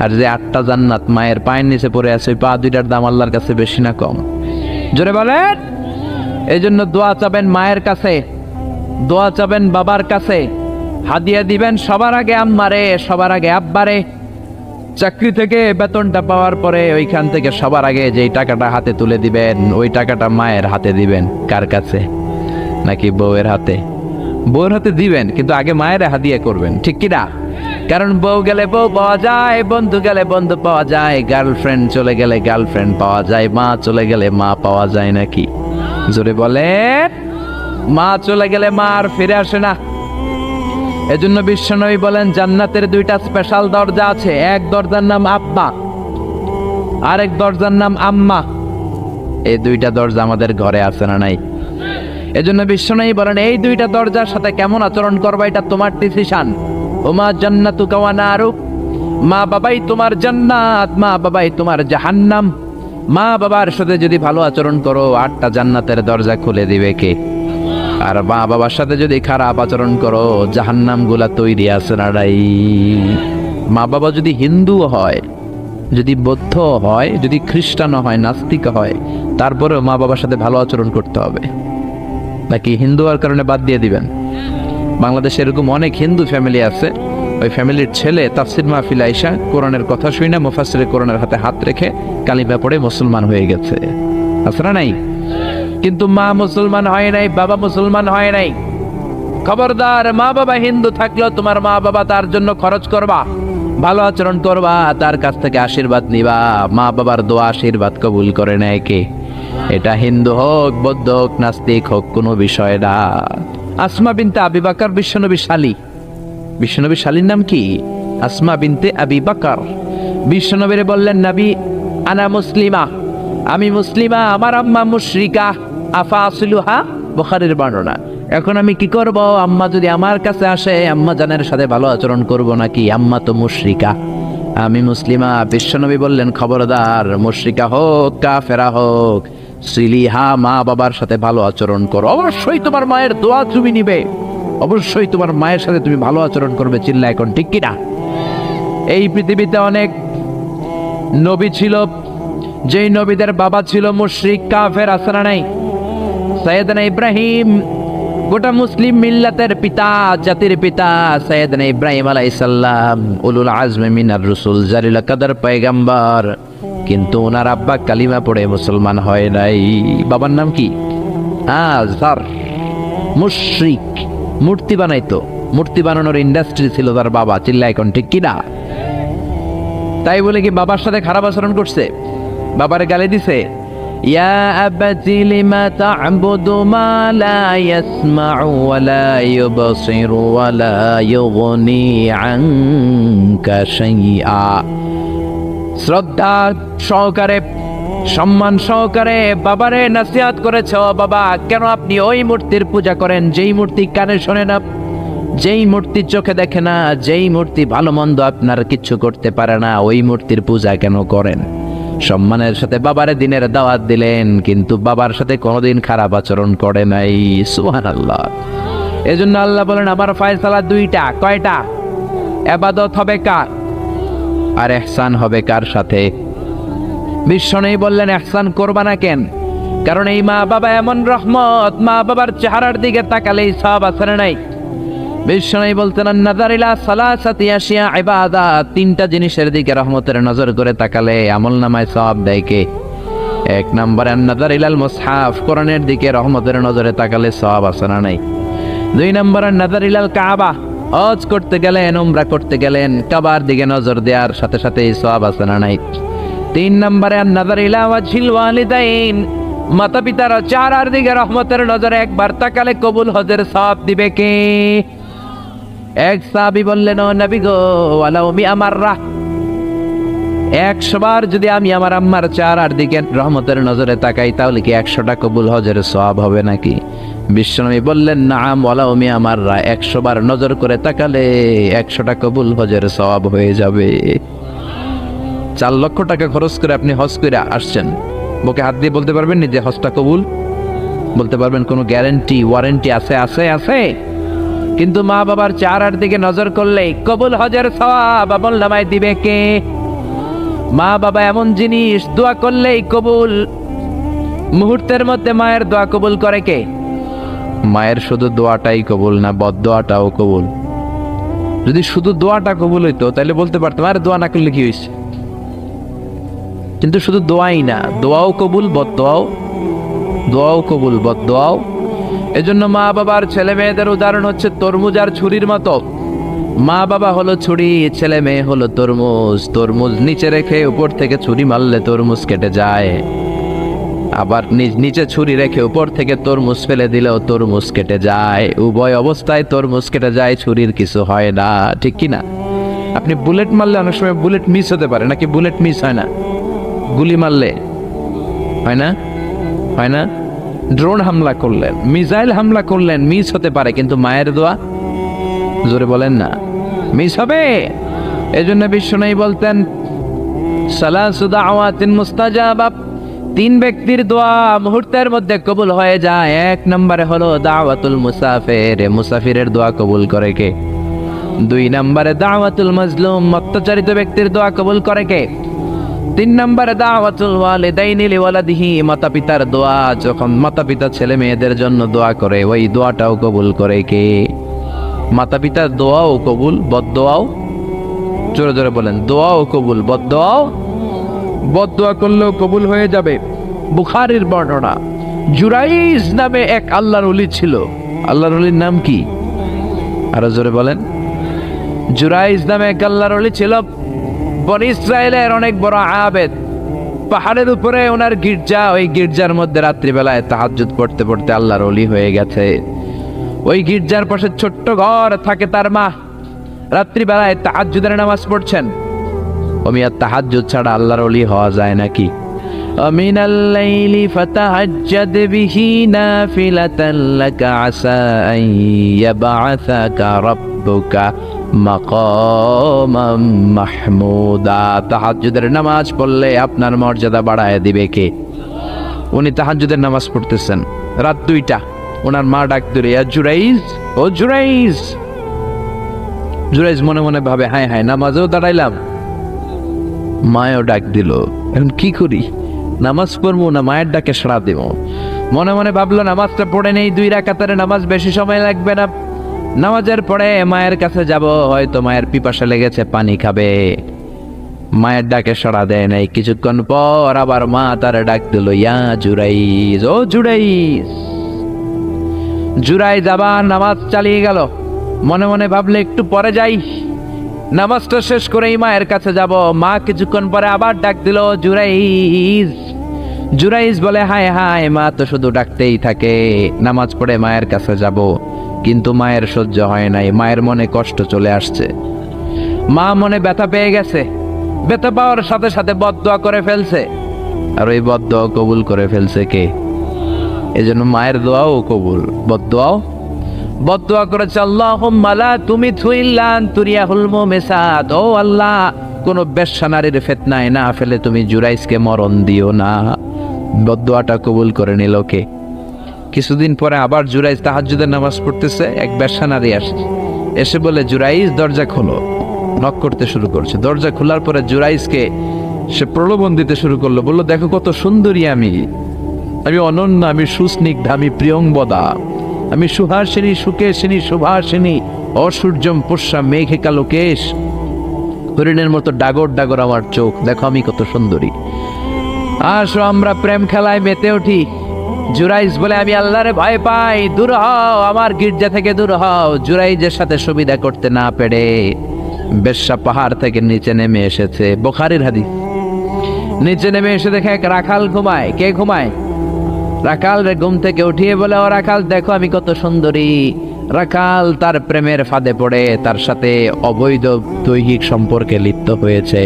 আর যে 8টা জান্নাত মায়ের পায়ের নিচে পড়ে আছে, ওই পা দুইটার দাম আল্লাহর কাছে বেশি না কম? জোরে বলেন। এই জন্য দোয়া চাবেন মায়ের কাছে, দোয়া চাবেন বাবার কাছে, হাদিয়া দিবেন সবার আগে আম্মারে, সবার আগে আব্বারে। চাকরি থেকে বেতনটা পাওয়ার পরে ওইখান থেকে সবার আগে যেই টাকাটা হাতে তুলে দিবেন, ওই টাকাটা মায়ের হাতে দিবেন। কার কাছে? নাকি বউয়ের হাতে? বউয়ের হাতে দিবেন, কিন্তু আগে মায়ের হাদিয়া করবেন, ঠিক কি না? কারণ বউ গেলে বউ পাওয়া যায়, বন্ধু গেলে বন্ধু পাওয়া যায়, গার্লফ্রেন্ড চলে গেলে গার্লফ্রেন্ড পাওয়া যায়, মা চলে গেলে মা পাওয়া যায় নাকি? জোরে বলেন। মা চলে গেলে মা আর ফিরে আসে না। এজন্য বিশ্বনবী বলেন, জান্নাতের 2টা স্পেশাল দরজা আছে। এক দরজার নাম আব্বা, আরেক দরজার নাম আম্মা। এই 2টা দরজা আমাদের ঘরে আছে না নাই? এজন্য বিশ্বনবী বলেন, এই 2টা দরজার সাথে কেমন আচরণ করবা এটা তোমার ডিসিশন। ওমা জান্নাতুকা ওয়া নারুক, মা বাবাই তোমার জান্নাত, মা বাবাই তোমার জাহান্নাম। মা বাবার সাথে যদি ভালো আচরণ করো, 8টা জান্নাতের দরজা খুলে দিবে কে? আর মা বাবার সাথে যদি খারাপ আচরণ করো, জাহান্নাম গুলা তৈরি আছে না নাই? মা বাবা যদি হিন্দু হয়, যদি বৌদ্ধ হয়, যদি খ্রিস্টান হয়, নাস্তিক হয়, তারপরেও মা বাবার সাথে ভালো আচরণ করতে হবে। নাকি হিন্দু হওয়ার কারণে বাদ দিয়ে দিবেন? বাংলাদেশে এরকম অনেক হিন্দু ফ্যামিলি আছে, ওই ফ্যামিলির ছেলে তাফসির মাহফিল আইসা কোরআনের কথা শুই না, মুফাসসিরে কোরআনের হাতে হাত রেখে কালিমা পড়ে মুসলমান হয়ে গেছে, আছে না নাই? কিন্তু মা মুসলমান হয় নাই, বাবা মুসলমান হয় নাই। খবরদার, মা বাবা হিন্দু থাকলেও তোমার মা বাবা তার জন্য খরচ করবা, ভালো আচরণ করবা, তার কাছ থেকে আশীর্বাদ নিবা। মা বাবার দোয়া আশীর্বাদ কবুল করে নেয় কে? এটা হিন্দু হোক, বৌদ্ধ হোক, নাস্তিক হোক, কোনো বিষয় না। আসমা বিনতে আবি বকর বিশ্বনবীর শালী। বিশ্বনবীর শালীর নাম কি? আসমা বিনতে আবি বকর। বিশ্বনবীরে বললেন, নবী আনা মুসলিমা, আমি মুসলিমা, আমার আম্মা মুশরিকা, আফা আসলুহা, বুখারীর বর্ণনা। এখন আমি কি করব? আম্মা যদি আমার কাছে আসে, আম্মা জানের সাথে ভালো আচরণ করব নাকি? আম্মা তো মুশরিকা, আমি মুসলিমা। বিশ্বনবী বললেন, খবরদার, মুশরিকা হোক কাফেরা হোক, সিলিহা, মা বাবার সাথে ভালো আচরণ করো। অবশ্যই তোমার মায়ের দোয়া তুমি নিবে, অবশ্যই তোমার মায়ের সাথে তুমি ভালো আচরণ করবে। চিল্লা এখন, ঠিক কিনা? এই পৃথিবীতে অনেক নবী ছিল, যেই নবীদের বাবা ছিল মুশরিক কাফের, আছে না নাই? সাইয়েদনা ইব্রাহিম, গোটা মুসলিম মিল্লাতের পিতা, জাতির পিতা সাইয়েদনা ইব্রাহিম আলাইহিস সালাম, উলুল আজমে মিনার রাসূল, জালিল কাদর পয়গম্বর, কিন্তু ওনার আব্বা কালিমা পড়ে মুসলমান হয় নাই। বাবার নাম কি? আযর। মুশরিক, মূর্তি বানাইতো, মূর্তি বানানোর ইন্ডাস্ট্রি ছিল তার বাবা। চিল্লা এখন, ঠিক কিনা? তাই বলে কি বাবার সাথে খারাপ আচরণ করছে? বাবারে গালি দিছে? ইয়া আবাতি লিমা তা'বুদু মা লা ইয়াসমাউ ওয়া লা ইউবসিরু ওয়া লা ইউগনি আনকা শাইআ। শ্রদ্ধা সহকারে, সম্মান সহকারে বাবারে নসিহত করেছ, বাবা কেন আপনি ওই মূর্তির পূজা করেন যেই মূর্তি কানে শোনে না, যেই মূর্তি চোখে দেখে না, যেই মূর্তি ভালো মন্দ আপনার কিচ্ছু করতে পারে না, ওই মূর্তির পূজা কেন করেন? সম্মানের সাথে বাবারে দিনের দাওয়াত দিলেন, কিন্তু বাবার সাথে কোনোদিন খারাপ আচরণ করে নাই। সুবহানাল্লাহ। এজন্য আল্লাহ বলেন আমার ফয়সালা দুইটা। কয়টা? ইবাদত হবে কার আর ইহসান হবে কার সাথে? বিশ্বনবী বললেন ইহসান করবা না কেন? কারণ এই মা বাবা এমন রহমত, মা বাবার চেহারার দিকে তাকালেই সওয়াব আছে না নাই? বিশ্বনবী বলতেন নাযার ইলা সালাসাতি আশিয়া ইবাদাত, তিনটা জিনিসের দিকে রহমতের নজর করে তাকালে আমলনামায় সওয়াব দেয় কে? এক নম্বরে নাযার ইলাল মুসহাফ, কোরআনের দিকে রহমতের নজরে তাকালে সওয়াব আছে না নাই? দুই নম্বরে নাযার ইলাল কাবা, হজ করতে গেলেন, উমরা করতে গেলেন, কাবার দিকে নজর দেওয়ার সাথে সাথে সওয়াব আছে না নাই? তিন নম্বরে নাযার ইলা ওয়াজহিল ওয়ালিদাইন, মাতা পিতার চেহারার দিকে রহমতের নজরে একবার তাকালে কবুল হজের সওয়াব দিবে কে? এক সাহাবী বললেন ও নবী গো, ওয়ালাউ মিআ মাররা, 100 বার যদি আমি আমার আম্মার চেহারার দিকে রহমতের নজরে তাকাই তাহলে কি 100টা কবুল হজের সওয়াব হবে নাকি? বিশ্বনবী বললেন নাম, ওয়ালাউ মিআ মাররা, 100 বার নজর করে তাকালে 100টা কবুল হজের সওয়াব হয়ে যাবে। 4 লক্ষ টাকা খরচ করে আপনি হজ করে আসছেন, বুকে হাত দিয়ে বলতে পারবেন যে হজটা কবুল? বলতে পারবেন? কোনো গ্যারান্টি ওয়ারেন্টি আছে? আছে আছে। কিন্তু মা বাবার চেহারার দিকে নজর করলে কবুল হজের সওয়াব আমলনামায় দিবে কে? মা বাবা এমন জিনিস, দোয়া করলেই কবুল। মুহূর্তের মধ্যে মায়ের দোয়া কবুল করে কে? মায়ের শুধু দোয়াটাই কবুল না, বদদোয়াটাও কবুল। যদি শুধু দোয়াটা কবুল হইতো তাহলে বলতে পারতাম আর দোয়া না করলে কি হয়েছে। কিন্তু শুধু দোয়াই না, দোয়াও কবুল, বদদোয়াও, দোয়াও কবুল, বদদোয়াও। এজন্য মা বাবার ছেলে মেয়েদের উদাহরণ হচ্ছে তরমুজ আর ছুরির মতো। মা বাবা হলো ছুরি, ছেলে মেয়ে হলো তরমুজ। তরমুজ নিচে রেখে উপর থেকে ছুরি মারলে তরমুজ কেটে যায়, আবার নিচে ছুরি রেখে উপর থেকে তরমুজ ফেলে দিলেও তরমুজ কেটে যায়। উভয় অবস্থায় তরমুজ কেটে যায়, ছুরির কিছু হয় না, ঠিক কি না? আপনি বুলেট মারলে অনেক সময় বুলেট মিস হতে পারে, নাকি বুলেট মিস হয় না? গুলি মারলে হয় না? হয় না? ড্রোন হামলা করলেন, মিসাইল হামলা করলেন, মিস হতে পারে, কিন্তু মায়ের দোয়া, জোরে বলেন না, মিস হবে? এজন্য বিশ্বনবী বলতেন সালাসু দাওয়াতিন মুস্তাজাবা, 3 ব্যক্তির দোয়া মুহূর্তের মধ্যে কবুল হয়ে যায়। 1 নম্বরে হলো দাওয়াতুল মুসাফির, মুসাফিরের দোয়া কবুল করে কে? 2 নম্বরে দাওয়াতুল মাজলুম, অত্যাচারিত ব্যক্তির দোয়া কবুল করে কে? 3 নম্বরে দাওয়াতুল ওয়ালিদাইনি লিওয়ালাদিহি, মাতা পিতার দোয়া, যখন মাতা পিতা ছেলে মেয়েদের জন্য দোয়া করে ওই দোয়াটাও কবুল করে কে? মাতা পিতার দোয়াও কবুল, বদদোয়াও। জোরে জোরে বলেন, দোয়াও কবুল, বদদোয়াও। বদদোয়া করলেও কবুল হয়ে যাবে। বুখারীর বর্ণনা, জুরাইজ নামে এক আল্লাহর ওলি ছিল। আল্লাহর ওলির নাম কি? আরো জোরে বলেন। জুরাইজ নামে এক আল্লাহর ওলি ছিল, বনি ইসরায়েলের অনেক বড় আবেদ। পাহাড়ের উপরে ওনার গির্জা, ওই গির্জার মধ্যে রাত্রিবেলায় তাহাজ্জুদ পড়তে পড়তে আল্লাহর ওলি হয়ে গেছে। ওই গির্জার পাশে ছোট্ট ঘর থাকে তার মা, রাত্রিবেলায় তাহাজ্জুদের নামাজ পড়ছেন। ওমিয়া তাহাজ্জুদ ছাড়া আল্লাহর ওলি হওয়া যায় নাকি? আমিনাল লাইলি ফাতাহাজ্জাদ বিহি নাফিলাতান লাকা আসা আন ইয়াবআসাকা রাব্বুকা মাকামাম মাহমুদা। তাহাজ্জুদের নামাজ পড়লে আপনার মর্যাদা বাড়ায় দিবে কে? উনি তাহাজ্জুদের নামাজ পড়তেছেন, রাত 2টা। ওনার মা ডাক দিল, ইয়া জুরাইজ, ও জুরাইজ। জুরাইজ মনে মনে ভাবে, হায় হায়, নামাজেও দাঁড়াইলাম, মায়েও ডাক দিল, এখন কি করি? নামাজ পড়বো না মায়ের ডাকে সাড়া দেব? মনে মনে ভাবলো নামাজটা পড়ে নেই, 2 রাকাতের নামাজ, বেশি সময় লাগবে না। নামাজের পরে মায়ের কাছে যাব, হয়তো মায়ের পিপাসা লেগেছে, পানি খাবে। মায়ের ডাকে সাড়া দেয় নাই। কিছুক্ষণ পর আবার মা তার ডাক দিল, ইয়া জুরাইজ, ও জুরাইজ। জুরাইজ আবার নামাজ চালিয়ে গেল। মনে মনে ভাবলে একটু পরে যাই, নামাজটা শেষ করেই মায়ের কাছে যাব। মা কিছুক্ষণ পরে আবার ডাক দিল, জুরাইজ। জুরাইজ বলে, হায় হায়, মা তো শুধু ডাকতেই থাকে, নামাজ পড়ে মায়ের কাছে যাব। কিন্তু মায়ের সহ্য হয় নাই, মায়ের মনে কষ্ট চলে আসছে। মা মনে ব্যথা পেয়ে গেছে, ব্যথা পাওয়ার সাথে সাথে বদদোয়া করে ফেলছে। আর ওই বদদোয়া কবুল করে ফেলছে কে? এজন্য মায়ের দোয়াও কবুল, বদদোয়াও। বদদোয়া করেছে, আল্লাহুম্মা লা তুমিতহু ইল্লা আন তুরিয়াহুল মুমিসাত, ও আল্লাহ, কোনো বেশ্যা নারীর ফিতনায় না ফেলে তুমি জুরাইজকে মরণ দিও না। বদদুয়াটা কবুল করে নিল কে? কিছুদিন পরে আবার জুরাইজ তাহাজ্জুদের নামাজ পড়তেছে, এক বেশ্যা নারী এসে বলে, জুরাইজ দরজা খোলো। নক করতে শুরু করছে। দরজা খোলার পরে জুরাইজকে সে প্রলোভন দিতে শুরু করলো, বললো, দেখো কত সুন্দরী আমি অনন্য, আমি সুস্নিগ্ধা, আমি প্রিয়ংবদা, আমি সুহাসিনী, সুকেশিনী, সুভাসিনী, অসূর্যম পুষ্যা মেঘে কালো কেশ, হরিণের মতো ডাগর ডাগর আমার চোখ, দেখো আমি কত সুন্দরী, আসো আমরা প্রেম খেলায় মেতে উঠি। জুরাইজ বলে, আমি আল্লাহরে ভয় পাই, দূর হও, আমার গির্জা থেকে দূর হও। জুরাইজের সাথে সুবিধা করতে না পেরে বেশ্যা পাহাড় থেকে নিচে নেমে এসেছে। বুখারীর হাদিস। নিচে নেমে এসে দেখে এক রাখাল ঘুমায়। কে ঘুমায়? রাখাল রে ঘুম থেকে উঠিয়ে বলে, ও রাখাল, দেখো আমি কত সুন্দরী। রাখাল তার প্রেমের ফাঁদে পড়ে তার সাথে অবৈধ দৈহিক সম্পর্কে লিপ্ত হয়েছে,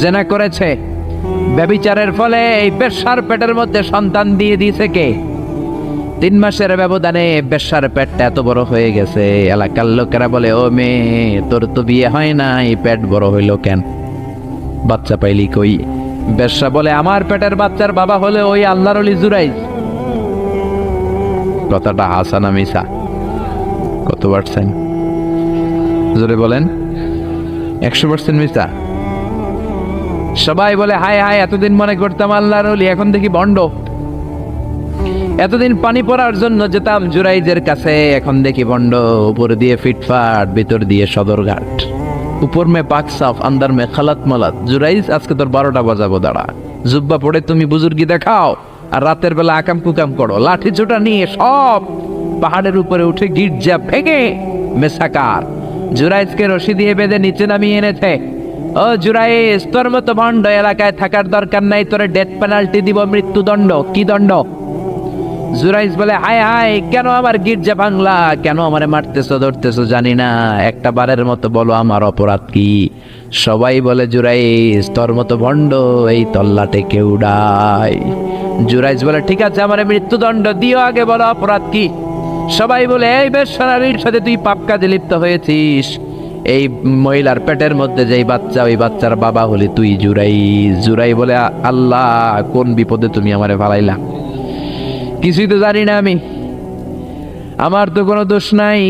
জেনা করেছে। ব্যভিচারের ফলে এই বেশ্যার পেটের মধ্যে সন্তান দিয়ে দিয়েছে কে? 3 মাসের ব্যবধানে বেশ্যার পেটটা এত বড় হয়ে গেছে। এলাকার লোকেরা বলে, ও মেয়ে, তোর তো বিয়ে হয় না, এই পেট বড় হইল কেন? বাচ্চা পাইলি কই? বেশ্যা বলে, আমার পেটের বাচ্চার বাবা হলে ওই আল্লাহর ওলি জুরাইজ। কথাটা হাসা না মিছা? কত পার্সেন্ট? জোরে বলেন। 100% মিছা? সবাই বলে, হায় হায়, এতদিন মনে করতাম আল্লাহর ওলি, এখন দেখি ভণ্ড। এতদিন পানি পড়ার জন্য যেতাম জুরাইজের কাছে, এখন দেখি ভণ্ড। উপর দিয়ে ফিটফাট, ভিতর দিয়ে সদরঘাট। উপর মে পাক সাফ, আন্দার মে খালাত মালাত। জুরাইজ, আজকে তোর 12টা বাজাবো, দাঁড়া। জুব্বা পড়ে তুমি বুজুর্গি দেখাও, আর রাতের বেলা আকাম কুকাম করো। লাঠি ছোটা নিয়ে সব পাহাড়ের উপরে উঠে গির্জা ভেঙে মেসাকার জুরাইজকে রশি দিয়ে বেঁধে নিচে নামিয়ে এনেছে। ও জুরাইজ, তোর মতো ভণ্ড এলাকায় থাকার দরকার নাই, তোরে ডেথ পেনাল্টি দিব, মৃত্যুদণ্ড। কি দণ্ড? জুরাইজ বলে, হায় হায়, কেন আমার গির্জা ভাঙলা? কেন আমারে মারতেছো ধরতেছো জানি না, একটা বারের মতো বলো আমার অপরাধ কি? সবাই বলে, জুরাইজ, তোর মতো ভণ্ড এই তল্লাটে কেউ উড়ায়। জুরাইজ বলে, ঠিক আছে, আমারে মৃত্যুদণ্ড দিও, আগে বলো অপরাধ কি? সবাই বলে, এই বেশ্যা নারীর সাথে তুই পাপ কাজে লিপ্ত হয়েছিস। এই মহিলার পেটের মধ্যে যেই বাচ্চা, ওই বাচ্চার বাবা হলি তুই জুরাইজ। জুরাই বলে, আল্লাহ, কোন বিপদে তুমি আমারে ফালাইলা? কিছুই তো জানি না আমি, আমার তো কোনো দোষ নাই।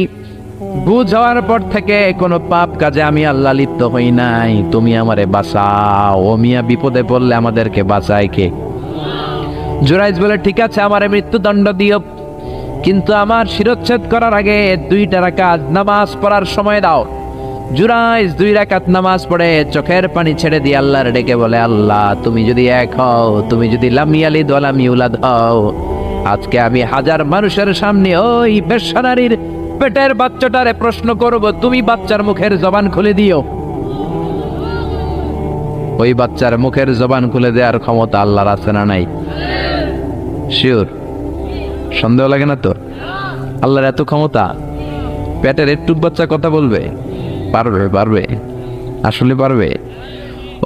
বুঝ হওয়ার পর থেকে কোনো পাপ কাজে আমি আল্লাহ লিপ্ত হই নাই, তুমি আমারে বাঁচাও। ও মিয়া, বিপদে পড়লে আমাদেরকে বাঁচায় কে? জুরাইজ বলে, ঠিক আছে, আমারে মৃত্যুদণ্ড দিও, কিন্তু আমার শিরচ্ছেদ করার আগে 2 রাকাত নামাজ পড়ার সময় দাও। জুরাইজ 2 রাকাত নামাজ পড়ে চোখের পানি ছেড়ে দিয়ে আল্লাহর ডেকে বলে, আল্লাহ, তুমি যদি এক হও, তুমি যদি লাম ইয়ালিদ ওয়া লাম ইউলাদ হও, আজকে আমি 1000 মানুষের সামনে ওই বেশ্যা নারীর পেটের বাচ্চাটারে প্রশ্ন করব, তুমি বাচ্চার মুখের জবান খুলে দিও। ওই বাচ্চার মুখের জবান খুলে দেওয়ার ক্ষমতা আল্লাহর আছে না নাই? শিওর? সন্দেহ লাগে না তো? আল্লাহর এত ক্ষমতা, পেটের একটু বাচ্চা কথা বলবে? পারবে, পারবে, আসলে পারবে।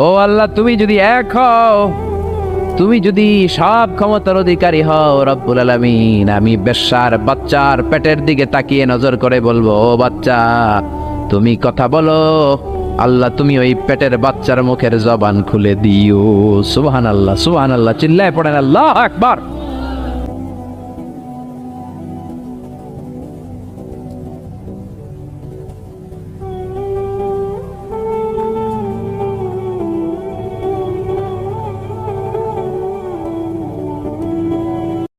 ও আল্লাহ, তুমি যদি এক হও, তুমি যদি সব ক্ষমতার অধিকারী হও রব্বুল আলামিন, আমি বেশ্যার বাচ্চার পেটের দিকে তাকিয়ে নজর করে বলবো, ও বাচ্চা, তুমি কথা বলো। আল্লাহ, তুমি ওই পেটের বাচ্চার মুখের জবান খুলে দিও। সুবহানাল্লাহ, সুবহানাল্লাহ, চিল্লায় পড়েন আল্লাহু আকবার।